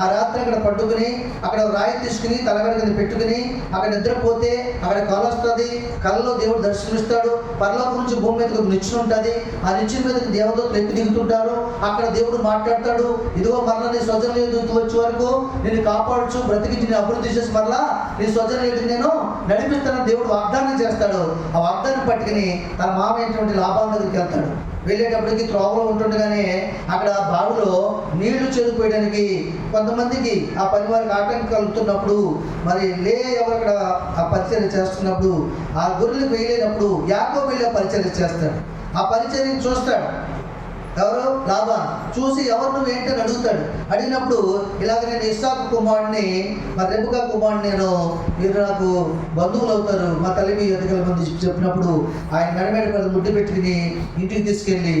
ఆ రాత్రి అక్కడ పట్టుకుని అక్కడ రాయి తీసుకుని తలగడ కింద పెట్టుకుని అక్కడ నిద్రపోతే అక్కడ కళ వస్తుంది. కళలో దేవుడు దర్శనమిస్తాడు. పరలోకం నుంచి భూమి మీదకి ఒక నిచ్చెన ఉంటుంది. ఆ నిచ్చెన మీదకి దేవదూతలు ఎక్కి దిగుతుంటారు. అక్కడ దేవుడు మాట్లాడతాడు, ఇదిగో మరలా నీ స్వజనీయ దూత వచ్చే వరకు నేను కాపాడచ్చు, బ్రతికించి నేను అభివృద్ధి చేసి మరలా నీ స్వజనీయుడికి నేను నడిపిస్తానని దేవుడు వాగ్దానం చేస్తాడు. ఆ వాగ్దానం పట్టుకుని తన మామ అయినటువంటి లాబాను దగ్గరికి వెళ్తాడు. వెళ్ళేటప్పటికి త్రోవలో ఉంటుండగానే అక్కడ బావిలో నీళ్లు చేరుకోవడానికి కొంతమందికి ఆ పని వారికి ఆటంకం కలుగుతున్నప్పుడు మరి ఎవరు అక్కడ ఆ పరిచర్య చేస్తున్నప్పుడు ఆ గొర్రెలకు వేయలేనప్పుడు యాకోబు వెళ్ళి ఆ పరిచర్య చేస్తాడు. ఆ పరిచర్యను చూస్తాడు ఎవరు? లాబాను. చూసి ఎవరు నువ్వు ఏంటని అడుగుతాడు. అడిగినప్పుడు ఇలాగ నేను ఇస్సాకు కుమారుడిని, మా రెబెకా కుమారుడిని, మీరు నాకు బంధువులు అవుతారు, మా తల్లి మీ ఎదుగుల మంది చెప్పినప్పుడు ఆయన మెడ ముడ్డు పెట్టుకుని ఇంటికి తీసుకెళ్ళి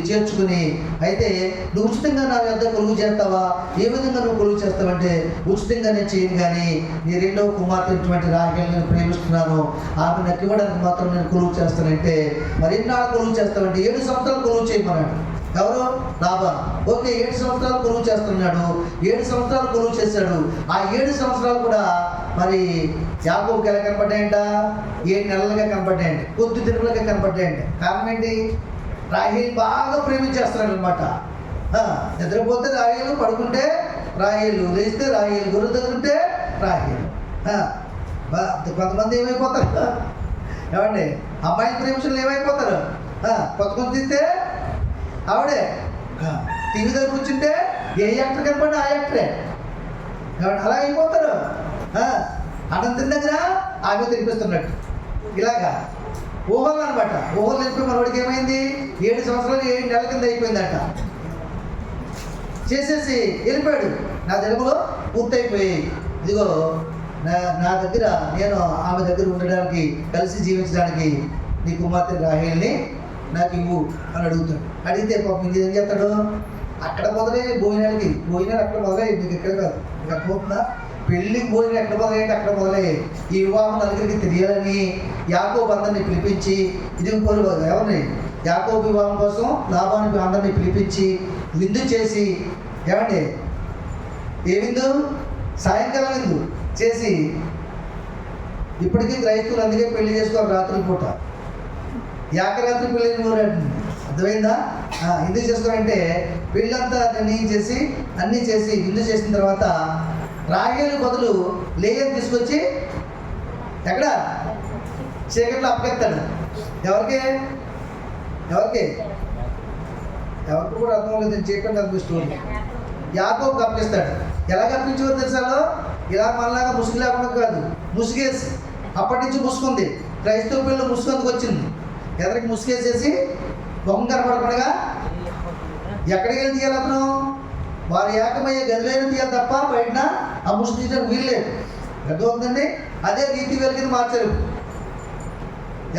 చేర్చుకుని, అయితే నువ్వు ఉచితంగా నా వద్ద కొలువు చేస్తావా? ఏ విధంగా నువ్వు కొలువు చేస్తావంటే, ఉచితంగా నేను చేయను, కానీ నీ రెండవ కుమార్తెటువంటి రాహేలు నేను ప్రేమిస్తున్నాను, ఆమె నాకు ఇవ్వడానికి మాత్రం నేను కొలువు చేస్తానంటే, మరి ఎన్నాళ్ళు కొలువు చేస్తావంటే 7 సంవత్సరాలు కొలువు చేయమన్నాడు. ఎవరు? లాబాను. ఓకే, 7 సంవత్సరాలు కొలువు చేస్తున్నాడు. 7 సంవత్సరాలు కొలువు చేశాడు. ఆ 7 సంవత్సరాలు కూడా మరి యాకోబుకి ఎలా కనపడ్డాయంట? 7 నెలలుగా కనపడ్డాయంట, కొద్ది దినములుగా కనపడ్డాయంట. కారణం ఏంటి? రాహేలు బాగా ప్రేమించేస్తున్నాడు అనమాట. నిద్రపోతే రాహేలు, పడుకుంటే రాహేలు, లేస్తే రాహేలు, గుర్రు దగ్గరుంటే రాహేలు. కొంతమంది ఏమైపోతారు ఏమండి? అమ్మాయిలు ప్రేమించడం ఏమైపోతారు? కొత్త తీస్తే ఆవిడే, టీవీ దగ్గర కూర్చుంటే ఏ యాక్టర్ కనపడి ఆ యాక్టరే, అలా అయిపోతారు. అన్నం తిన్నగా ఆమె తినిపిస్తున్నట్టు ఇలాగా ఊహలు అనమాట. ఊహలు వెళ్ళిపోయి మనవాడికి ఏమైంది? 7 సంవత్సరాలు 7 నెలల కింద అయిపోయిందంట. చేసేసి వెళ్ళిపోయాడు. నా జన్మలో పూర్తయిపోయి, ఇదిగో నా దగ్గర, నేను ఆమె దగ్గర ఉండడానికి, కలిసి జీవించడానికి నీ కుమార్తె రాహేల్ని నాకు ఇవ్వు అని అడుగుతాడు. అడిగితే పాపం ఏం చేస్తాడు? అక్కడ మొదలై భోజనాలు అక్కడ మొదలై, మీకు ఎక్కడ కాదు, మీకు అర్థమవుతుందా? పెళ్ళికి భోజనం ఎక్కడ మొదలైంది? అక్కడ మొదలయ్యాయి. ఈ వివాహం నలుగురికి తెలియాలని యాకోబు అందరినీ పిలిపించి, ఇది ఎవరిని? యాకోబు వివాహం కోసం లాబాను అందరినీ పిలిపించి విందు చేసి, ఏమండి ఏ విందు? సాయంకాలం విందు చేసి, ఇప్పటికీ క్రైస్తవులు అందుకే పెళ్లి చేసుకోవాలి రాత్రి పూట. ఏకరాత్రి పెళ్ళిని ఊరండి, అర్థమైందా? ఎందుకు చేసుకోవాలంటే పెళ్ళంతా నిర్ణయించేసి అన్నీ చేసి విందు చేసిన తర్వాత రాహేలు బదులు లేయని తీసుకొచ్చి ఎక్కడ చీకట్లో అప్పకెత్తాడు. ఎవరికి కూడా అర్థం లేదు, చీకటి అనిపిస్తుంది. యాకోబుకి అప్పగిస్తాడు. ఎలా అప్పించేవారు తెలుసాలో? ఇలా మనలాగా ముసుగు లేకుండా కాదు, ముసుగేసి. అప్పటి నుంచి ముసుకుంది. క్రైస్తవ పిల్లలు ముసుగుందుకు వచ్చింది. ఎదరికి ముసుగేసేసి మొహం కనపడకుండా ఎక్కడికి వెళ్ళి తీయాలి? అతను వారు ఏకమయ్యే గదిలోనే తీయాలి తప్ప బయట ఆ ముసుగు తీయడానికి వీల్లేదు. అర్థమవుతుందండి? అదే రీతి వేల కింద మార్చారు.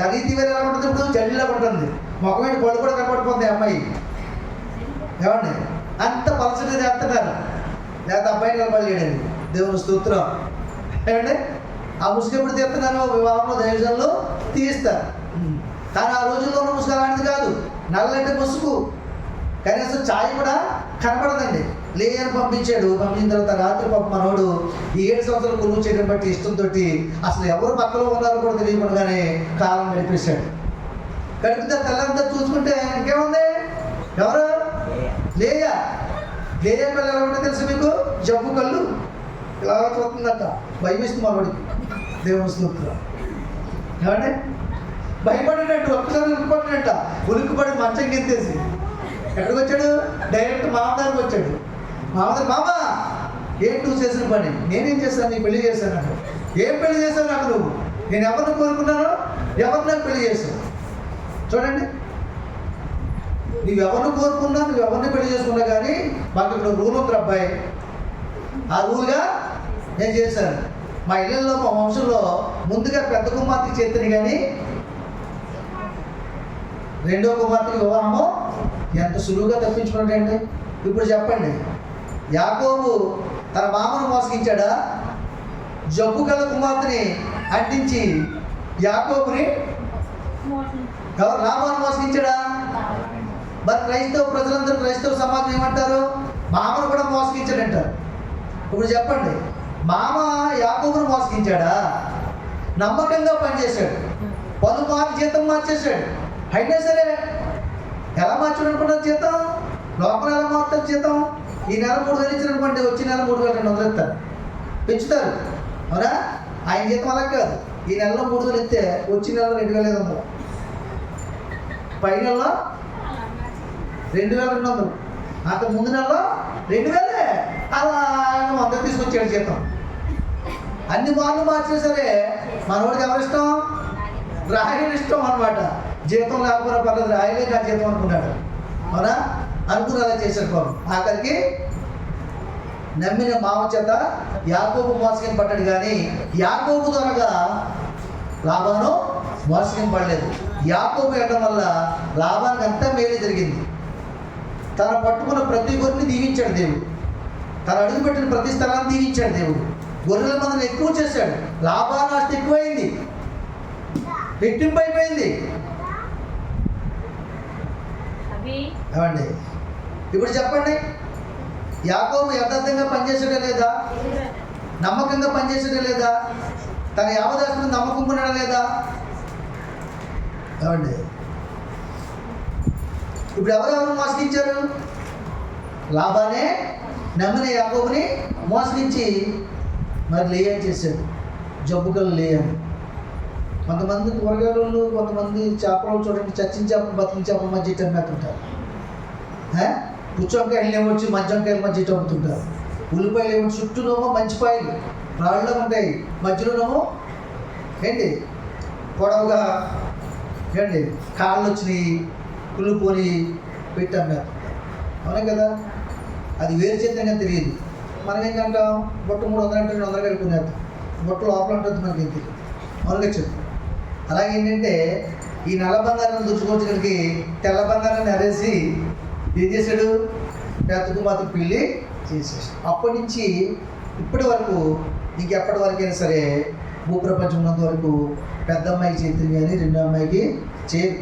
ఆ రీతి వేలు ఎలా ఉంటుంది? ఇప్పుడు జల్లిలాగా ఉంటుంది. మొఖమేంటి పళ్ళు కూడా కనపడిపోతుంది అమ్మాయి. ఏమండి? అంత పలసటి చేస్తున్నారు. లేకపోతే అబ్బాయి నిలబడలేడండి. దేవుని స్తోత్రం. ఏమండి? ఆ ముసుగు ఎప్పుడు తీస్తున్నారు? వివాహంలో దైవజనులు తీస్తారు. కానీ ఆ రోజుల్లో ఉన్న ముసుగు అలాంటిది కాదు. నల్లంటే ముసుగు. కనీసం ఛాయ్ కూడా కనపడదండి. లేయని పంపించాడు. పంపించిన తర్వాత రాత్రి పాప మనోడు ఈ 7 సంవత్సరాలు కొలువు చేయడం బట్టి ఇష్టంతో అసలు ఎవరు పక్కలో ఉన్నారో కూడా తెలియకుండానే కాలం గడిపేశాడు. గడిపితే తెల్లంతా చూసుకుంటే ఇంకేముంది? ఎవరు? లేయా పిల్లలు ఎలా ఉంటే తెలుసు మీకు? జబ్బు కళ్ళు ఇలా చూస్తుందట. భయమిస్తుంది మనోడికి. దేవుని స్తోత్రం. ఏమంటే భయపడినట్టు ఒక్కసారి ఉలిక్కిపడి మంచం గింతేసి ఎక్కడికి వచ్చాడు? డైరెక్ట్ మామదారికి వచ్చాడు. మామ ఏంటి నువ్వు చేసిన పని? నేనేం చేశాను? నీ పెళ్లి చేశాను. ఏం పెళ్లి చేశాను నాకు నువ్వు? నేను ఎవరిని కోరుకున్నానో ఎవరిని నాకు పెళ్లి చేశాను. చూడండి, నువ్వు ఎవరిని కోరుకున్నా, నువ్వు ఎవరిని పెళ్లి చేసుకున్నా కానీ మాకు ఇక్కడ రూల్ ఉంది అబ్బాయి. ఆ రూల్గా నేను చేశాను. మా ఇళ్ళల్లో, మా వంశంలో ముందుగా పెద్ద కుమార్తెకి చేతిని, కానీ రెండో కుమార్తెకి వివాహము ఎంత సులువుగా తప్పించుకున్నాడండి. ఇప్పుడు చెప్పండి, యాకోబు తన మామను మోసగించాడా? జబ్బు గల కుమార్తెని అంటించి యాకోబుని ఎవరు? లాబాను మోసగించాడా? మరి క్రైస్తవ ప్రజలందరూ, క్రైస్తవ సమాజం ఏమంటారు? మామను కూడా మోసగించాడంటారు. ఇప్పుడు చెప్పండి, మామ యాకోబును మోసగించాడా? నమ్మకంగా పనిచేశాడు, పలుమార్లు జీతం మార్చేశాడు. అయినా సరే ఎలా మార్చాడు అనుకున్నారు జీతం? లోపల ఎలా మారుతారు జీతం? ఈ నెల 3,000 ఇచ్చినటువంటి వచ్చే నెల 3,200 ఇస్తారు, పెంచుతారు. అవునా? ఆయన జీతం అలా కాదు. ఈ నెలలో 3,000 ఇస్తే వచ్చే నెలలో 2,500. పై నెలలో 2200, అంతకు ముందు నెలలో 2000. అలా 100 తీసుకొచ్చాడు జీతం. అన్ని మార్లు మార్చినా సరే మనవాడికి ఎవరిష్టం? రాయలు ఇష్టం అనమాట. జీతం లేకపోయినా పర్లేదు, రాయలే నా జీతం అనుకున్నాడు. అవునా? అనుకుని అలా చేశాడు పాపం. ఆఖరికి నమ్మిన మామ చేత యాకోబు మోసగిన పడ్డాడు, కానీ యాకోబు ద్వారా లాభాను మోసగిన పడలేదు. యాకోబు వెళ్ళడం వల్ల లాభానికి అంతా మేలు జరిగింది. తన పట్టుకున్న ప్రతి గొర్రెని దీవించాడు దేవుడు. తను అడుగుపెట్టిన ప్రతి స్థలాన్ని దీవించాడు దేవుడు. గొర్రెల మందని ఎక్కువ చేశాడు. లాభాన్ని ఆస్తి ఎక్కువైంది, రెట్టింపు అయిపోయింది. ఏమండి ఇప్పుడు చెప్పండి, యాకోబు యథార్థంగా పనిచేసాడా లేదా? నమ్మకంగా పనిచేసాడా లేదా? తన యావదాస్తుని నమ్మకం లేదా? ఏమండి ఇప్పుడు ఎవరెవరు మోసగించారు? లాభానే నమ్మిన యాకోబుని మోసగించి మరి లేయని చేశాడు. జబ్బుకలు లేయని. కొంతమంది కూరగాయలు, కొంతమంది చేపలు చూడండి, చచ్చిన చేపలు బతికిన చేపల మధ్య అమ్ముతుంటారు. పుచ్చొంకాయలు ఏమొచ్చి మంచొంకాయల మధ్య అమ్ముతుంటారు. ఉల్లిపాయలు ఏమో చుట్టూనేమో మంచిపాయలు రాళ్ళలో ఉంటాయి, మధ్యలోనేమో ఏంటి పొడవుగా ఏంటి కాళ్ళు వచ్చినాయి, కుళ్ళిపోని పెట్టి అమ్మారు. అవునే కదా? అది వేరు చేతంగా తెలియదు. మనకేంటంటాం, బొట్టు 300 అంటే 200 కడుక్కునేస్తాం. బొట్టు లోపల ఉంటుంది, మనకేం తెలియదు. అవునుగా చెప్పు. అలాగే ఏంటంటే ఈ నల్ల బంగారాన్ని దుచ్చుకోవడానికి తెల్ల బంగారాన్ని అరేసి ఏం చేశాడు? బతుకు మాతకు పెళ్ళి చేసేసాడు. అప్పటి నుంచి ఇప్పటి వరకు, ఇంకెప్పటి వరకైనా సరే భూప్రపంచం ఉన్నంత వరకు పెద్ద అమ్మాయికి చేతులు కానీ రెండో అమ్మాయికి చేయరు.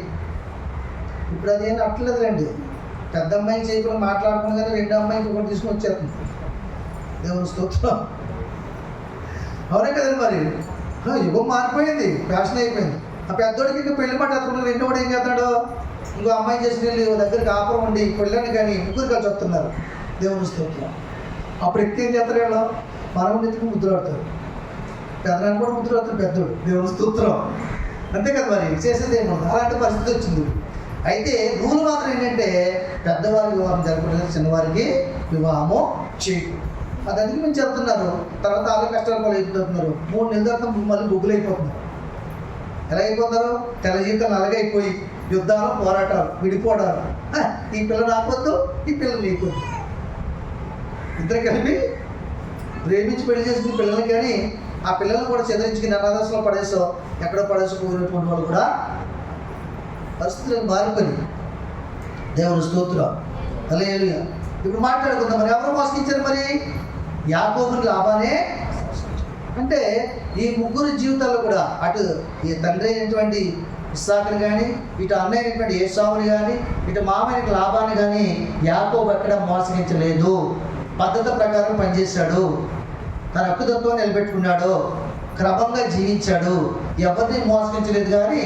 ఇప్పుడు అదేం అట్లేదులేండి. పెద్ద అమ్మాయికి చేయకుండా మాట్లాడుకుని కానీ రెండో అమ్మాయికి ఒకటి తీసుకుని వచ్చేస్తుంది. దేవుని స్తోత్రం. అవునే కదండి. మరి యుగం మారిపోయింది, ఫ్యాషన్ అయిపోయింది. ఆ పెద్దోడికి ఇంకా పెళ్లి మాట ఎత్తుకున్నారు. రెండో వాడు ఏం చేస్తాడు? ఇంకో అమ్మాయి చేసిన దగ్గర కాపురం ఉండి పెళ్ళని కానీ ముగ్గురు కలిసి వస్తున్నారు. దేవుని స్తోత్రం. అప్పుడు ఎక్కి ఏం చేస్తారు? వీళ్ళు మనం ఎత్తుకుని ముద్దులాడతారు. పెద్దనాన్ని కూడా ముద్దులాడతారు పెద్దోడు. దేవుని స్తోత్రం. అంతే కదా? మరి చేసేది ఏమన్నా అలాంటి పరిస్థితి వచ్చింది. అయితే రూల్ మాత్రం ఏంటంటే పెద్దవారి వివాహం జరపలేదు, చిన్నవారికి వివాహము చేయకూడదు. అది అందుకు మేము చెప్తున్నారు. తర్వాత వాళ్ళ కష్టాలు వాళ్ళు అయిపోతున్నారు. 3 నెలల తర్వాత మళ్ళీ బొగ్గులు అయిపోతున్నారు. ఎలా అయిపోతారు? తెల్ల జీవితం నల్లగైపోయి యుద్ధాలు, పోరాటాలు, విడిపోవడాలు. ఈ పిల్ల నాకొద్దు, ఈ పిల్ల నీకొద్దు. ఇద్దరు కలిపి ప్రేమించి పెళ్లి చేసుకుని పిల్లల్ని కానీ ఆ పిల్లల్ని కూడా చెదరించుకుని అనాథాశ్రమంలో పడేసో ఎక్కడో పడేసుకోపోయినటువంటి వాళ్ళు కూడా పరిస్థితులు మారిపోయి. దేవుని స్తోత్రం. హల్లెలూయా. ఇప్పుడు మాట్లాడుకుందాం. మరి ఎవరు మోసగించారు? మరి యాకోబుని లాభానే. అంటే ఈ ముగ్గురు జీవితాల్లో కూడా అటు ఈ తండ్రి అయినటువంటి ఇస్సాకుని కానీ, ఇటు అన్నయ్య అయినటువంటి ఏసావుని కానీ, ఇటు మామయ్య లాభాన్ని కానీ యాకోబు ఎక్కడ మోసగించలేదు. పద్ధతి ప్రకారం పనిచేశాడు. తన హక్కుతత్వం నిలబెట్టుకున్నాడు. క్రమంగా జీవించాడు. ఎవరిని మోసగించలేదు. కానీ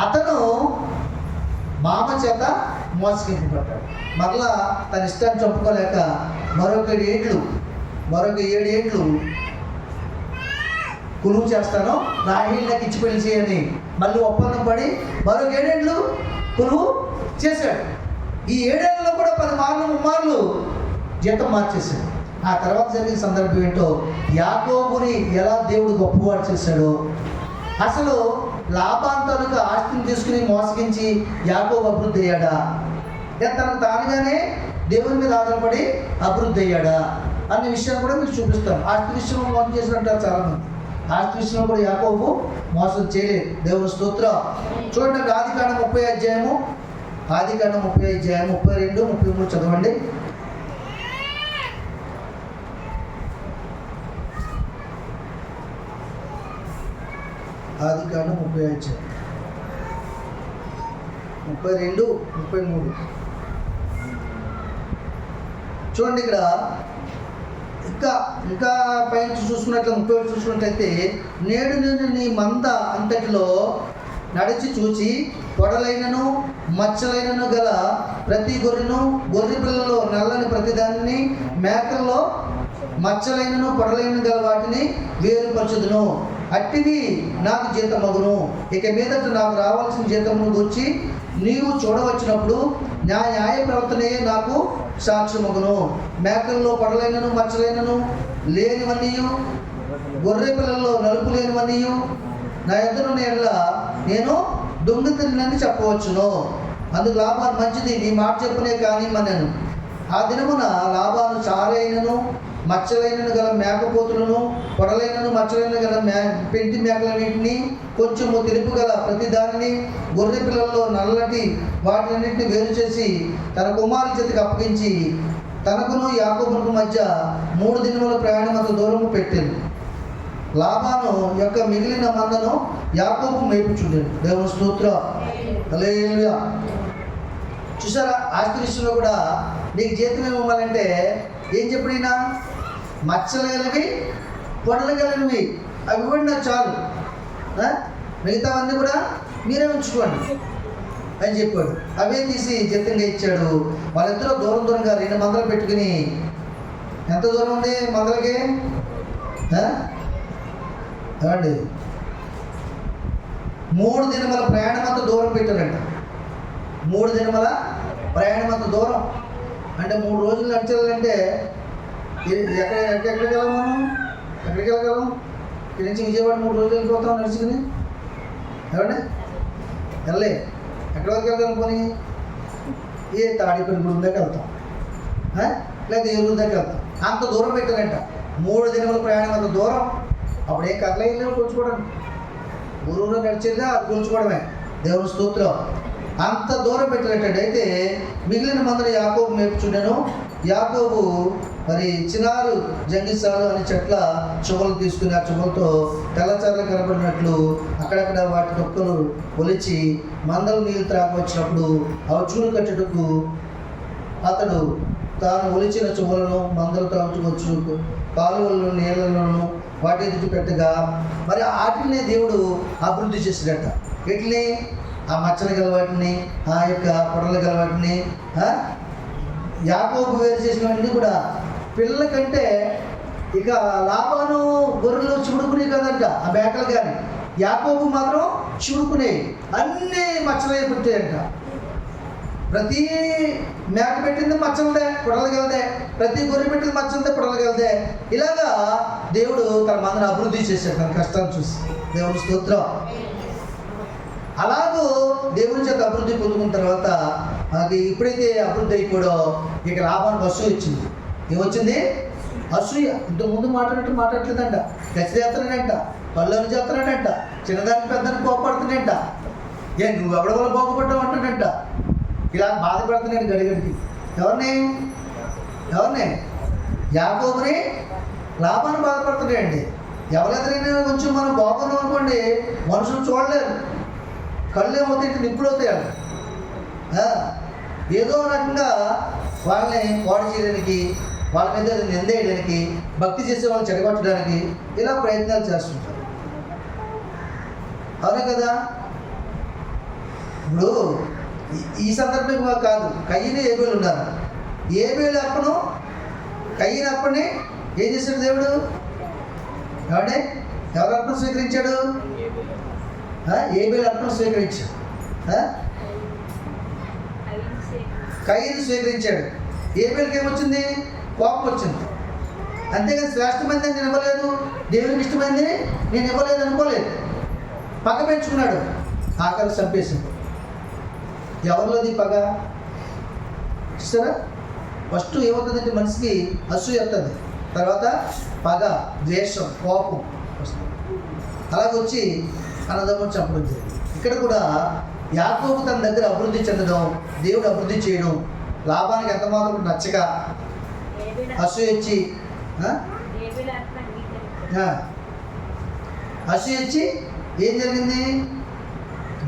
అతను మామ చేత మోసగించబడ్డాడు. మరలా తన ఇష్టాన్ని చంపుకోలేక మరొక 7 ఏళ్ళు కులువు చేస్తాను, రాహిల్ నాకు ఇచ్చి పెళ్లి చేయని మళ్ళీ ఒప్పందం పడి మరొక 7 ఏళ్ళు కులువు చేశాడు. ఈ 7 ఏళ్ళలో కూడా 10 మార్లు 3 మార్లు జీతం మార్చేశాడు. ఆ తర్వాత జరిగిన సందర్భం ఏంటో, యాకోబుని ఎలా దేవుడు గొప్పవాడు చేశాడో. అసలు లాభాంతరులకు ఆస్తిని తీసుకుని మోసగించి యాకోబు అభివృద్ధి అయ్యాడా? తనకు తానుగానే దేవుని మీద ఆధారపడి అభివృద్ధి అయ్యాడా అనే విషయాన్ని కూడా మీకు చూపిస్తాను. ఆస్తి విషయంలో మోసం చేసినట్టారు చాలామంది. ఆస్తి విషయంలో కూడా యాకోబు మోసం చేయలేదు. దేవుని స్తోత్రం. చూడండి, ఆదికాండం 30 అధ్యాయము, ఆదికాండం 30 అధ్యాయం 32, 33 చదవండి. ఆదికాండం 30 అధ్యాయం 32, 33 చూడండి. ఇక్కడ ఇంకా పైన చూసుకున్నట్లు 30 చూసుకున్నట్లయితే, నేడు నేను నీ మంద అంతటిలో నడిచి చూచి పొడలైనను మచ్చలైనను గల ప్రతి గొర్రెను, గొర్రె పిల్లలో నల్లని ప్రతిదాన్ని, మేకల్లో మచ్చలైనను పొడలైన గల వాటిని వేరుపరచుదును. అట్టివి నాకు జీతమగును. ఇక మీదట నాకు రావాల్సిన జీతమును గురించి నీవు చూడవచ్చినప్పుడు నా న్యాయ ప్రవర్తనే నాకు సాక్ష్యమగును. మేకల్లో పడలైనను మచ్చలైనను లేనివన్నీయు, గొర్రె పిల్లల్లో నలుపు లేనివన్నీయు నా ఎదురున్న ఎడల నేను దొంగతినని చెప్పవచ్చును. అందుకు లాభాలు మంచిది, నీ మాట చెప్పునే కానీ మన్నాను. ఆ దినమున లాభాలు చారైనను మచ్చలైనను గల మేకపోతులను, పొడలైనను మచ్చలైన గల పెంటి మేకలన్నింటినీ, కొంచెము తెలుపు గల ప్రతి దానిని, గొర్రె పిల్లల్లో నల్లటి వాటినన్నింటినీ వేరు చేసి తన కుమారుని చేతికి అప్పగించి తనకును యాకోబునకు మధ్య 3 దినముల ప్రయాణమంత దూరము పెట్టాను. లాబాను యొక్క మిగిలిన మందను యాకోబు మేపుచుండెను. దేవుని స్తోత్రం, హల్లెలూయా. చూసారా, ఆస్తి విషయంలో కూడా నీకు జీతం ఇవ్వాలంటే ఏం చెప్పినా మచ్చలు కలివి పొడలు కలిగినవి అవి ఇవ్వండి, నాకు చాలు, మిగతావన్నీ కూడా మీరే ఉంచుకోండి అని చెప్పాడు. అవే తీసి జీతంగా ఇచ్చాడు. వాళ్ళిద్దరూ దూరం దూరంగా 2 మందలు పెట్టుకుని, ఎంత దూరం ఉంది మందలకి ఏమండి, 3 దినముల ప్రయాణం అంత దూరం పెట్టారంట. 3 దినముల ప్రయాణం అంత దూరం అంటే 3 రోజులు నడిచాలంటే ఎక్కడికి వెళ్ళాం మనం? ఎక్కడికి వెళ్ళగలం? ఇక్కడి నుంచి విజయవాడ 3 రోజులు వెళ్ళిపోతాం నడుచుకుని, ఏమండి వెళ్ళే. ఎక్కడి వరకు వెళ్తాం? పోనీ ఏ తాడిపల్లి గుడి దగ్గర వెళ్తాం, లేదా ఏ ఊరి దగ్గర వెళ్తాం. అంత దూరం పెట్టారంట. 3 దినముల ప్రయాణం అంత దూరం. అప్పుడే కర్ల వెళ్ళి కూర్చుకోవడం, ఊరూరు నడిచేదా అది కూర్చుకోవడమే. దేవుని స్తోత్రం. అంత దూరం పెట్టినట్టు. అయితే మిగిలిన మందిని యాకోబు మేపుచుండెను. యాకోబు మరి చిన్నారు జంగిసాలు అనే చెట్ల చువ్వలు తీసుకుని ఆ చువ్వలతో తెల్లచారలు కనబడినట్లు అక్కడక్కడ వాటి తొక్కలు ఒలిచి మందలు నీళ్ళు త్రాగొచ్చినప్పుడు అవి చూడు కట్టుటకు అతడు తాను ఒలిచిన చువ్వలను మందలు త్రాగువచ్చు కాలువలను నీళ్ళలోను వాటి ఎదుటి పెట్టగా మరి వాటిని దేవుడు అభివృద్ధి చేసినట్ట. వీటిని ఆ మచ్చలు గల వాటిని, ఆ యొక్క పొడలు గల వాటిని, యాకోబు వేరు చేసినవన్నీ కూడా పిల్లల కంటే ఇక లాబాను గొర్రెలు చూడుకునే కదంట ఆ మేకలు. కానీ యాకోబు మాత్రం చూడుకునే అన్నీ మచ్చలే పుట్టాయంట. ప్రతి మేక పెట్టింది మచ్చలదే, పొడలగలదే. ప్రతి గొర్రె పెట్టింది మచ్చలదే, పొడలగలదే. ఇలాగా దేవుడు తన మందిని అభివృద్ధి చేశాడు తన కష్టాన్ని చూసి. దేవుని స్తోత్రం. అలాగూ దేవుని చేత అభివృద్ధి పొందుకున్న తర్వాత మనకి ఎప్పుడైతే అభివృద్ధి అయిపోయాడో ఇక లాభానికి అసూయ వచ్చింది. ఏమొచ్చింది? అసూయ. ఇంతకుముందు మాట్లాడలేదంట, గచ్చిరేస్తున్నాడంట, పళ్ళని చేస్తున్నాడంట, చిన్నదానికి పెద్దానికి కోపడుతున్నాడంట. నువ్వు ఎవడ వల్ల బాగుపడ్డావు అంటాడంట. ఇలా బాధపడుతున్నాడు గడిగడికి. ఎవరిని? యాకోబుని, లాభాన్ని బాధపడుతున్నాడండి. ఎవరెదురైనా కొంచెం మనం బాగున్నాం అనుకోండి, మనుషులు చూడలేరు, కళ్ళు ఏమవుతాయి, నిప్పులు అవుతాయి. ఏదో రకంగా వాళ్ళని పాడు చేయడానికి, వాళ్ళ మీద నిందేయడానికి, భక్తి చేసే వాళ్ళని చెడగొట్టడానికి ఇలా ప్రయత్నాలు చేస్తుంటారు. అవునే కదా? ఇప్పుడు ఈ సందర్భంగా కాదు, కయ్యని ఏబేలు ఉన్నారు. ఏబేలు అప్పను కయ్యని అప్పని ఏం చేశాడు దేవుడు? ఏమంటే ఎవరు అర్పణ స్వీకరించాడు? ఏబేలు అర్పణ స్వీకరించాడు, కయ్యని స్వీకరించాడు. ఏబేలుకి ఏమొచ్చింది? కోపం వచ్చింది. అంతేగాని శ్రేష్టమైంది నేను ఇవ్వలేదు, దేవునికి ఇష్టమైంది నేను ఇవ్వలేదు అనుకోలేదు. పగ పెంచుకున్నాడు, ఆకలి చంపేసింది. ఎవరిలోది పగ? చూస్తారా? ఫస్ట్ ఏమవుతుందంటే మనిషికి అసూయ వస్తుంది, తర్వాత పగ, ద్వేషం, కోపం వస్తుంది. అలాగొచ్చి అన్నదమ్ముని చంపడం జరిగింది. ఇక్కడ కూడా యాకోబు తన దగ్గర అభివృద్ధి చెందడం, దేవుడు అభివృద్ధి చేయడం, లాభానికి ఎంత మాత్రం నచ్చక అసూయ వచ్చి ఏం జరిగింది?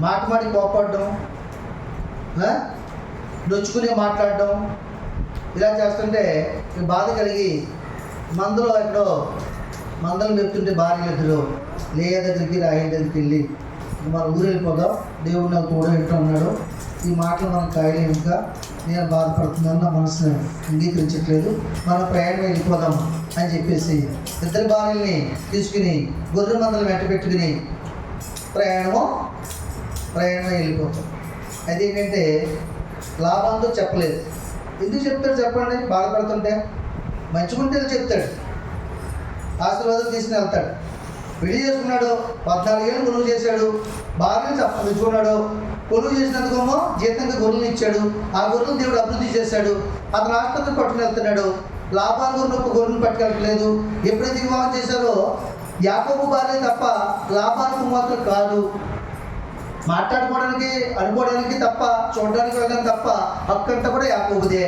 మాటి కోపడడం, నొచ్చుకునే మాట్లాడడం, ఇలా చేస్తుంటే బాధ కలిగి మందలో ఎక్కడో మందలు చెప్తుంటే భార్యలు ఇద్దరు లేయ దగ్గరికి రాయి దగ్గరికి వెళ్ళి మన ఊరు వెళ్ళిపోదాం, దేవుడు నాకు తోడు వింటూ ఉన్నాడు, ఈ మాటలు మనకు కాయలేము, ఇంకా నేను బాధపడుతున్నాను, నా మనసు అంగీకరించట్లేదు, మనం ప్రయాణం వెళ్ళిపోదాం అని చెప్పేసి ఇద్దరు భార్యల్ని తీసుకుని గొర్రె మందలు వెంట పెట్టుకుని ప్రయాణం వెళ్ళిపోతాం. అదేంటంటే లాభంతో చెప్పలేదు. ఎందుకు చెప్తాడు చెప్పండి? బాధపడుతుంటే మంచిగుంటే చెప్తాడు, ఆశీర్వాదం తీసుకుని వెళ్తాడు. పెళ్లి చేసుకున్నాడు, 14 ఏళ్ళు కొనుగోలు చేశాడు, భార్యను తెచ్చుకున్నాడు. కొనుగోలు చేసినందుకేమో జీతంగా గొర్రెలు ఇచ్చాడు. ఆ గొర్రెలు దేవుడు అభివృద్ధి చేశాడు. అతను ఆసుపత్రికి పట్టుకుని వెళ్తున్నాడు. లాభాలు గొర్రెను పట్టుకెళ్ళట్లేదు. ఎప్పుడైతే వివాహం చేశారో యాకోబు భార్య తప్ప లాభాలకు మాత్రం కాదు. మాట్లాడుకోవడానికి అనుకోవడానికి తప్ప, చూడడానికి వెళ్ళడం తప్ప హక్కంతా కూడా యాకోబుదే.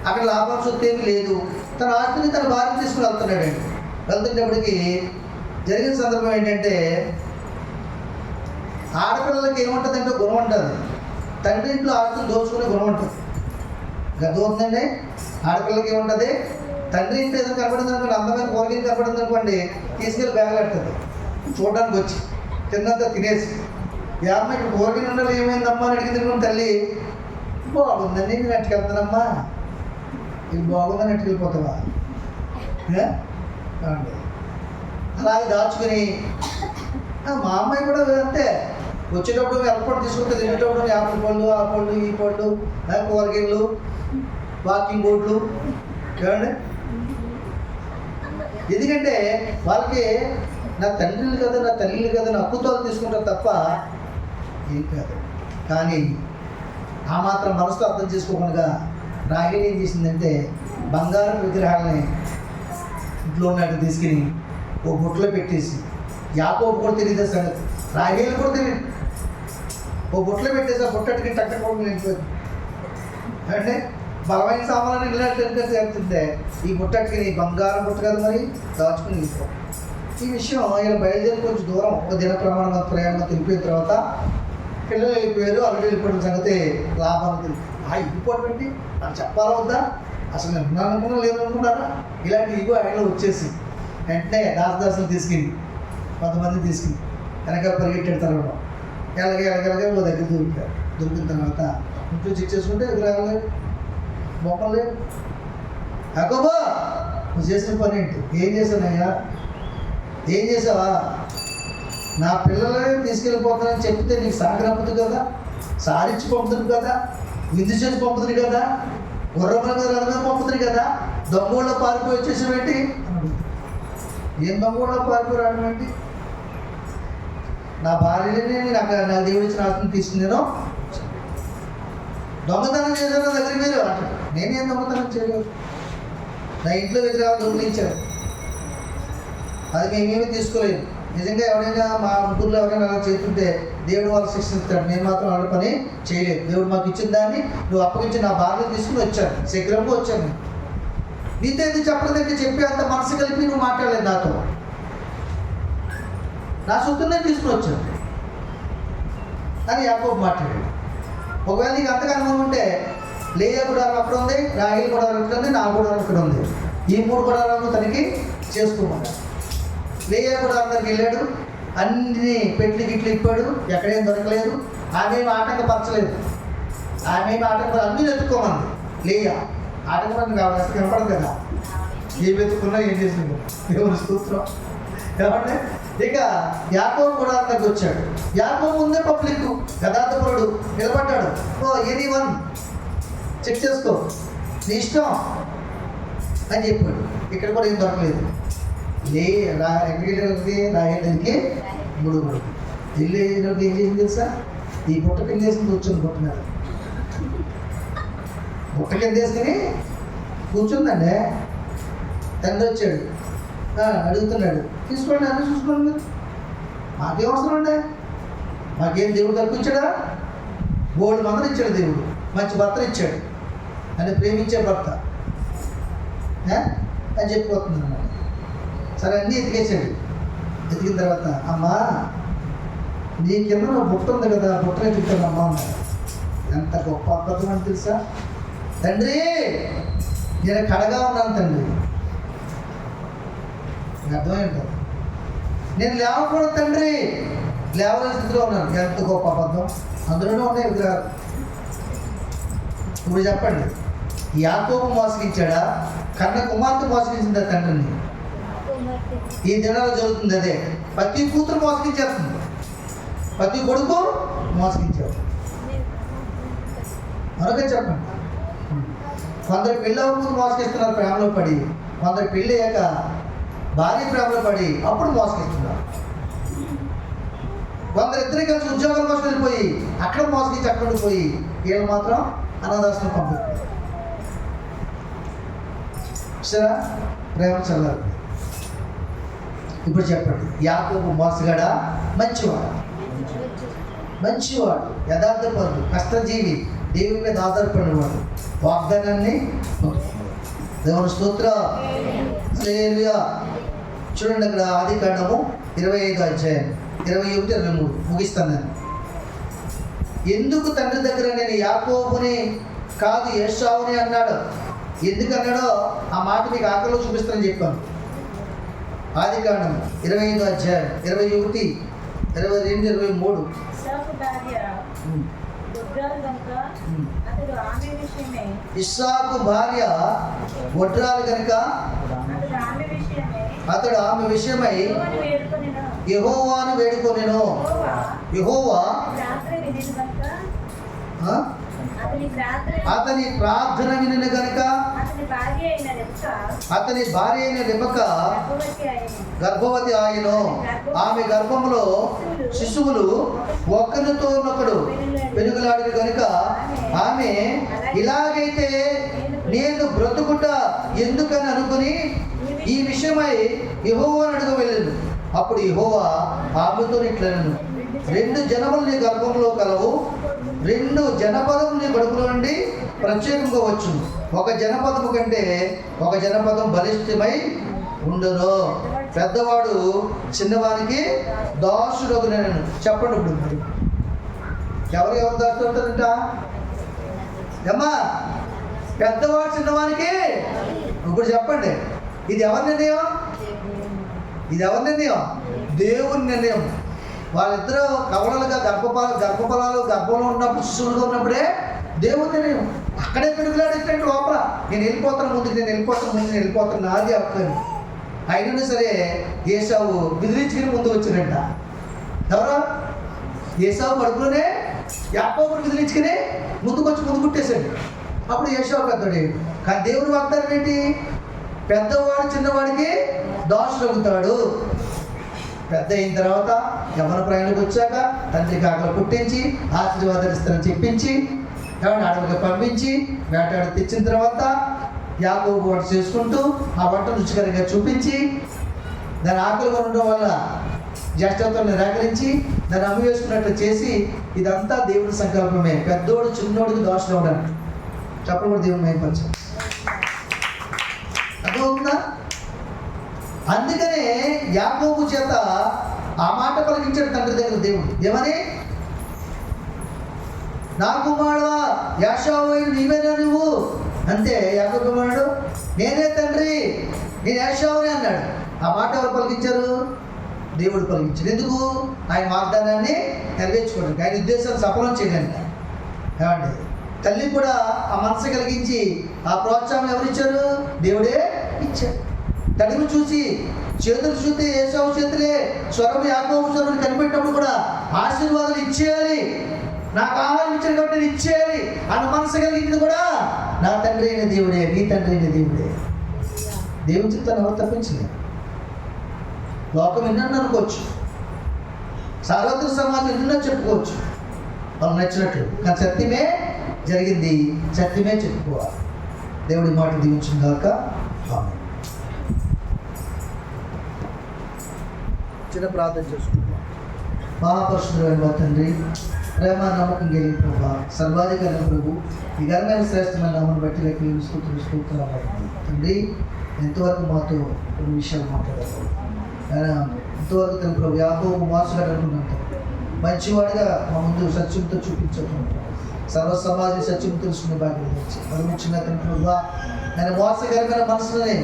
అక్కడ లాభం సొత్తు ఏమీ లేదు. తన ఆస్తిని తన భార్యను తీసుకుని వెళ్తున్నాడండి. వెళ్తున్నప్పటికీ జరిగిన సందర్భం ఏంటంటే, ఆడపిల్లలకి ఏముంటుందంటే గుణం ఉంటుంది. తండ్రి ఇంట్లో ఆస్తులు దోచుకునే గుణం ఉంటుంది. గతం ఉందండి. ఆడపిల్లలకి ఏముంటుంది? తండ్రి ఇంట్లో ఏదో కనపడింది అనుకోండి, అందమైన కూరగాయలు కనపడింది అనుకోండి, తీసుకెళ్ళి బ్యాగ్ కడుతుంది. చూడడానికి వచ్చి తిన్నంత తినేసి, అమ్మ ఇక్కడ కూరగాయలు ఉండాలి, ఏమైందమ్మా అని అడిగింది అనుకోండి. తల్లి బాగుందండి, నేను అట్టుకెళ్తానమ్మా. ఇది బాగుందని అట్టుకెళ్ళిపోతావా? అలాగే దాచుకుని మా అమ్మాయి కూడా అంతే. వచ్చేటప్పుడు ఎలపడి తీసుకుంటుంది, తినేటప్పుడు యాపిల్ పళ్ళు, ఆ పళ్ళు, ఈ పళ్ళు, కూరగాయలు, వాకింగ్ బోర్డులు. చూడండి, ఎందుకంటే వాళ్ళకి నా తండ్రిలు కదా, నా తల్లిలు కదా, నా అక్కుతోలు తీసుకుంటారు తప్ప ఏం కాదు. కానీ ఆ మాత్రం మనసుతో అర్థం చేసుకోకుండా రాహేల్ ఏం చేసిందంటే, బంగారం విగ్రహాలని ఇంట్లో ఉన్నట్టు తీసుకుని ఓ బుట్టలో పెట్టేసి, యాకోబు కూడా తెలియదు సంగతి, రాహేల్ కూడా తెలియదు, ఓ బుట్టలో పెట్టేసి ఆ బుట్టకి టక్కకుండా నిండిపోయింది. అంటే బలమైన సామాన్లు ఇళ్ళంటే ఈ బుట్టకి బంగారం బుట్ట కదా మరి దాచుకుని వెళ్ళిపో. ఈ విషయం ఇలా బయలుదేరి కొంచెం దూరం ఒక దిన ప్రమాణంగా ప్రయాణంగా తెలిపిన తర్వాత పిల్లలు వెళ్ళిపోయారు. అల్లుడు వెళ్ళిపోయిన సంగతి లాభాలు తెలిపి వెళ్ళిపోవడం ఏంటి, నాకు చెప్పాలా వద్దా, అసలు నేను ఉన్నాను అనుకున్నా లేదు అనుకున్నారా, ఇలాంటి ఇగో ఆయనలో వచ్చేసి వెంటనే దాసదాసులు తీసుకుని కొంతమంది తీసుకుని వెనక పరిగెట్టాడు. తర్వాత ఎలాగే ఓ దగ్గర దొరికారు. దొరికిన తర్వాత ఇంట్లో చెక్ చేసుకుంటే విగ్రహాలు లేవు, బొమ్మలు లేవు. యాకోబా నువ్వు చేసిన పని ఏంటి? ఏం చేశానయ్యా? ఏం చేసావా? నా పిల్లలే తీసుకెళ్ళిపోతానని చెప్తే నీకు సాగరంపుతుంది కదా, సారించి పంపుతుంది కదా, విందు చేసి పంపుతుంది కదా, గుర్రముల మీద రథం మీద పంపుతుంది కదా, దొంగోళ్ళ పారిపోయి వచ్చేసేవేంటి? ఏం దొంగోళ్ళ పారిపోయి రావడం ఏంటి? నా భార్యని నాకు దేవుడి ఇచ్చిన ఆస్తిని తీసుకున్నాను, దొంగతనం చేశాను నా దగ్గర మీరు అంటాడు. నేనేం దొంగతనం చేయలేదు, నా ఇంట్లో విగ్రహాలు దొంగిలించారు, అది మేమేమీ తీసుకోలేదు. నిజంగా ఎవరైనా మా ముగ్గురులో ఎవరైనా అలా చేస్తుంటే దేవుడు వాళ్ళు శిక్షిస్తాడు. నేను మాత్రం వాళ్ళ పని చేయలేదు. దేవుడు మాకు ఇచ్చిన దాన్ని నువ్వు అప్పగించి నా భార్యను తీసుకుని వచ్చాను, శీఘ్రంగా వచ్చాను. నీతో ఎందుకు చెప్పలేదంటే చెప్పి అంత మనసు కలిపి నువ్వు మాట్లాడలేదు నాతో. నా సొత్తునే తీసుకుని వచ్చాను అని యాకోబు మాట్లాడాడు. ఒకవేళ నీకు అంతగా అనుభవం ఉంటే లేయా గుడారం అక్కడ ఉంది, రాహేల్ గుడారం ఇక్కడ ఉంది, నా గుడారం ఇక్కడ ఉంది. ఈ 3 గుడారాలను తనకి చేసుకోమన్నాడు. లేయా గుడారం దగ్గరికి వెళ్ళాడు, అన్ని పెట్లు గిట్లు ఇప్పాడు, ఎక్కడేం దొరకలేదు. ఆమె ఆటంకపరచలేదు, ఆమె అన్నీ వెతుక్కోమంది. లేయా ఆటంకపరచడం కావాలి, అసలు కనపడదు కదా, ఏం వెతుక్కున్నా ఏం చేసింది దేవుని స్తోత్రం. కాబట్టి ఇక యాకోబు గుడారం దగ్గరికి వచ్చాడు. యాకోబు ముందే పబ్లిక్ యథార్థపరుడు నిలబడ్డాడు. ఎనీవన్ చెక్ చేసుకో, నీ ఇష్టం అని చెప్పాడు. ఇక్కడ కూడా ఏం దొరకలేదు. ఎక్కడికి రాయడానికి 3 వెళ్ళేకి ఏం చేసింది తెలుసా? ఈ బుట్ట కింద వేసుకుని కూర్చుంది, బుట్ట మీద బుట్ట కింద వేసుకుని కూర్చుందండి. తండ్రి వచ్చాడు, అడుగుతున్నాడు, తీసుకోండి అన్నీ చూసుకోండి, మీరు మాకేం అవసరం అండి, మాకేం దేవుడు తప్పించాడా? గోల్డ్ మందలు ఇచ్చాడు దేవుడు, మంచి భర్తను ఇచ్చాడు, అని ప్రేమించే భర్త అని చెప్పిపోతుంది అన్నమాట. సరే అన్నీ ఎతికేసాడు. ఎతికిన తర్వాత అమ్మా నీ కింద నువ్వు బుట్ట ఉంది కదా, బుట్ట ఎత్తుకుతాను అమ్మా అన్నాడు. ఎంత గొప్ప అబద్ధం అని తెలుసా? తండ్రి నేను కడగా ఉన్నాను తండ్రి. అర్థమైంది, నేను లేవకూడదు తండ్రి, లేవలేని స్థితిలో ఉన్నాను. ఎంత గొప్ప అబద్ధం! అందులోనే ఉన్నాయి విగ్రహాలు. ఇప్పుడు చెప్పండి, యాకోబు మోసగించాడా, కన్న కుమార్తె మోసగించిందా తండ్రిని? ఈ దినాల్లో జరుగుతుంది అదే. ప్రతి కూతురు మోసగించేస్తుంది, ప్రతి కొడుకు మోసగించాడు. మరొక చెప్పండి, కొందరు పెళ్ళి అవ్వకముందు మోసగిస్తున్నారు ప్రేమలో పడి, కొందరు పెళ్ళి అయ్యాక భార్య ప్రేమలో పడి అప్పుడు మోసగిస్తున్నారు. కొందరు ఇద్దరు కలిసి ఉద్యోగాల కోసం వెళ్ళిపోయి అక్కడ మోసగించి అక్కడ ఉండిపోయి వీళ్ళు మాత్రం అనాథాశ్రమం పంపిస్తారు. సరే, ప్రేమ చల్లారు. ఇప్పుడు చెప్పండి, యాకోబు మోసగాడా, మంచివాడు? మంచివాడు, యథార్థపరుడు, కష్టజీవి, దేవుని మీద ఆధారపడినవాడు, వాగ్దానాన్ని దేవుని స్తోత్రం. హల్లెలూయా. చూడండి, అక్కడ ఆదికాండము 25వ అధ్యాయం 21, 23 ముగిస్తాను నేను. ఎందుకు తండ్రి దగ్గర నేను యాకోబుని కాదు ఏశావుని అన్నాడు? ఎందుకన్నాడో ఆ మాట మీకు ఆకలిలో చూపిస్తానని చెప్పాను. ఆదికాండం 25వ అధ్యాయం 21, 22, 23. ఇస్సాకు భార్య వడ్రాలు కనుక అతడు ఆమె విషయమై యెహోవాను వేడుకొనెను. యెహోవా అతని ప్రార్థన వినెను గనుక అతని భార్య అయిన రెబెక్క గర్భవతి ఆయను. ఆమె గర్భములో శిశువులు ఒకరితో ఒకడు పెనుగులాడిన కనుక ఆమె ఇలాగైతే నేను బ్రతుకుట ఎందుకని అనుకుని ఈ విషయమై యెహోవాను అడుగు వెళ్ళను. అప్పుడు యెహోవా ఆమెతో ఇట్లనెను, 2 జనములు నీ గర్భంలో కలవు, 2 జనపదములు నీ కడుపులో నుండి ప్రత్యేకంగా వచ్చును. ఒక జనపదము కంటే ఒక జనపదం బలిష్టమై ఉండును. పెద్దవాడు చిన్నవానికి దాసుడగునెను. చెప్పండి ఇప్పుడు మరి ఎవరు దాసుడు అవుతారంట? అమ్మా, పెద్దవాడు చిన్నవానికి. ఇప్పుడు చెప్పండి, ఇది ఎవరి నిర్ణయం? ఇది ఎవరి నిర్ణయం? దేవుని నిర్ణయం. వాళ్ళిద్దరూ కవలలుగా గర్భఫలాలు గర్భంలో ఉన్నప్పుడు, శిశువులుగా ఉన్నప్పుడే దేవుని నిర్ణయం. అక్కడే పెరుగులాడేటట్టు లోపల నేను వెళ్ళిపోతాను ముందుకు నాది అక్కని. అయినా సరే ఏసావు బిదిరించుకుని ముందు వచ్చినట్ట. ఎవరో ఏసావు కడుపులోనే యాకోబుని బిదిరించుకుని ముందు కుట్టేశాడు. అప్పుడు ఏసావు పెద్దవాడు. కానీ దేవుని వాగ్దానం ఏంటి? పెద్దవాడు చిన్నవాడికి దాసుడు అవుతాడు. పెద్ద అయిన తర్వాత యవ్వన ప్రయాణానికి వచ్చాక తండ్రికి ఆకలి పుట్టించి ఆశీర్వాదాలు ఇస్తారని చెప్పించి అడవికి పంపించి వేటాడి తెచ్చిన తర్వాత యాకోబు వంట చేసుకుంటూ ఆ వంట రుచికరంగా చూపించి దాని ఆకలిగా ఉండడం వల్ల జ్యేష్ఠతో నిరాకరించి దాన్ని అమ్మి వేసుకున్నట్లు చేసి ఇదంతా దేవుడి సంకల్పమే. పెద్దోడు చిన్నోడికి దోషం అవ్వడానికి చెప్పడం కూడా దేవుని మైపరచం. అర్థమవుతుందా? అందుకనే యాకోబు చేత ఆ మాట పలికించాడు తండ్రి దగ్గర దేవుడు. ఏమని? నా కుమారుడా యాషావు నీవేనా నువ్వు అంటే యాకోబు కుమారుడు నేనే తండ్రి, నేను యాషావుని అన్నాడు. ఆ మాట ఎవరు పలికించారు? దేవుడు పలికించాడు. ఎందుకు? ఆయన వాగ్దానాన్ని నెరవేర్చుకోవడానికి, ఆయన ఉద్దేశాన్ని సఫలం చేయడానికి. ఏమండి, తల్లి కూడా ఆ మనసు కలిగించి ఆ ప్రోత్సాహం ఎవరిచ్చారు? దేవుడే ఇచ్చాడు. తడిని చూసి చేతులు చూస్తే ఏసావు చేతులే, స్వరం యాకోబు స్వరం కనిపెట్టినప్పుడు కూడా ఆశీర్వాదాలు ఇచ్చేయాలి, నాకు ఆహారం ఇచ్చాడు కాబట్టి నేను ఇచ్చేయాలి అన్న మనసు కలిగింది కూడా నా తండ్రి అయిన దేవుడే, నీ తండ్రి అయిన దేవుడే. దేవుని చిత్తాన్ని ఎవరు తప్పించలేదు. లోకం ఎన్నన్నా అనుకోవచ్చు, సార్వత్రిక సమాజం ఎన్నో చెప్పుకోవచ్చు వాళ్ళు నచ్చినట్లు, కానీ సత్యమే జరిగింది, సత్యమే చెప్పుకోవాలి. దేవుడి మాట దీవించిన కాక ఆమేన్. చిన్న ప్రార్థన చేసుకుంటాం. మహాపరిశుద్ధుడైన తండ్రి, ప్రేమ నమ్మకం కలిగిన ప్రభా, సర్వాధికారి ప్రభు, ఈ ఘనమైన శ్రేష్టమైన నామను బట్టి లెక్క స్తోత్రం తండ్రి. ఎంతవరకు మాతో కొన్ని విషయాలు మాట్లాడారు. ఇంతవరకు తన ప్రభు యాకోబు మోసగాడు అనుకున్నంత మంచివాడిగా మా ముందు సత్యంతో చూపించకుండా సర్వ సమాజం సత్యం తెలుసుకునే భాగ్యం తెచ్చి మరణించిన తన ప్రభు ఆయన మోసకరమైన మనసులోనే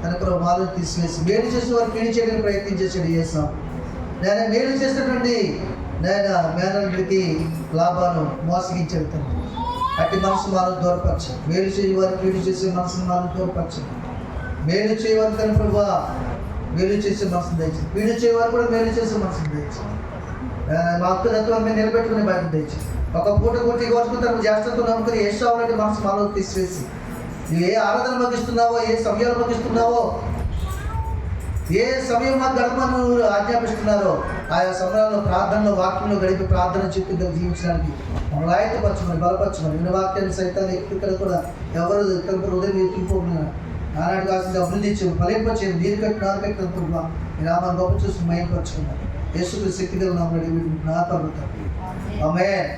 తన ప్రభు మాలో తీసివేసి మేలు చేసిన వారు కీడి చేయడానికి ప్రయత్నం చేశాడు ఏసావు. నేను మేలు చేసినటువంటి నేను మేనల్లుడికి లాభాను మోసగించాడు తండ్రి. అట్టి మనసు మనం దూరపరచండి. మేలు చేయవారు కీడు చేసే మనసును మనం దూరపరచండి. మేలు చేయవారు కానీ ప్రభువా మేలు చేసే మనసును దయచేయండి. కీడు చేయవారు కూడా మేలు చేసే మనసును దయచేయండి. మా అక్కులతో మేము నిలబెట్టుకునే బాధ్యత దయచేయండి. ఒక పూట కొట్టి కోరుకుంటారు జ్యేష్ఠతో నమ్ముకుని ఏ షావులంటే మనసు మాలో తీసివేసి నువ్వు ఏ ఆరాధన మగిస్తున్నావో, ఏ సమయాలు మగిస్తున్నావో, ఏ సమయం మాకు గడపను ఆజ్ఞాపిస్తున్నారో ఆయా సమయాల్లో ప్రార్థనలో వాక్యంలో గడిపి ప్రార్థన చెప్తూ జీవించడానికి మమ్మల్ని ఆయత్తపరచమని బలపరచమని విన్న వాక్యాన్ని సైతాన్ని ఇక్కడ కూడా ఎవరు ఇక్కడ ఉదయం ఎత్తుకుపోతున్నారు ఆనాటి కాసిన అభివృద్ధి ఇచ్చాము ఫలింపచేయండి. నీరు కట్టి నారు కట్టినప్పుడు మీరు ఆమె గొప్ప చూసి మయంపరచుకున్నారు. యేసుకు శక్తి గల నామములో నా పర్వతం ఆమేన్.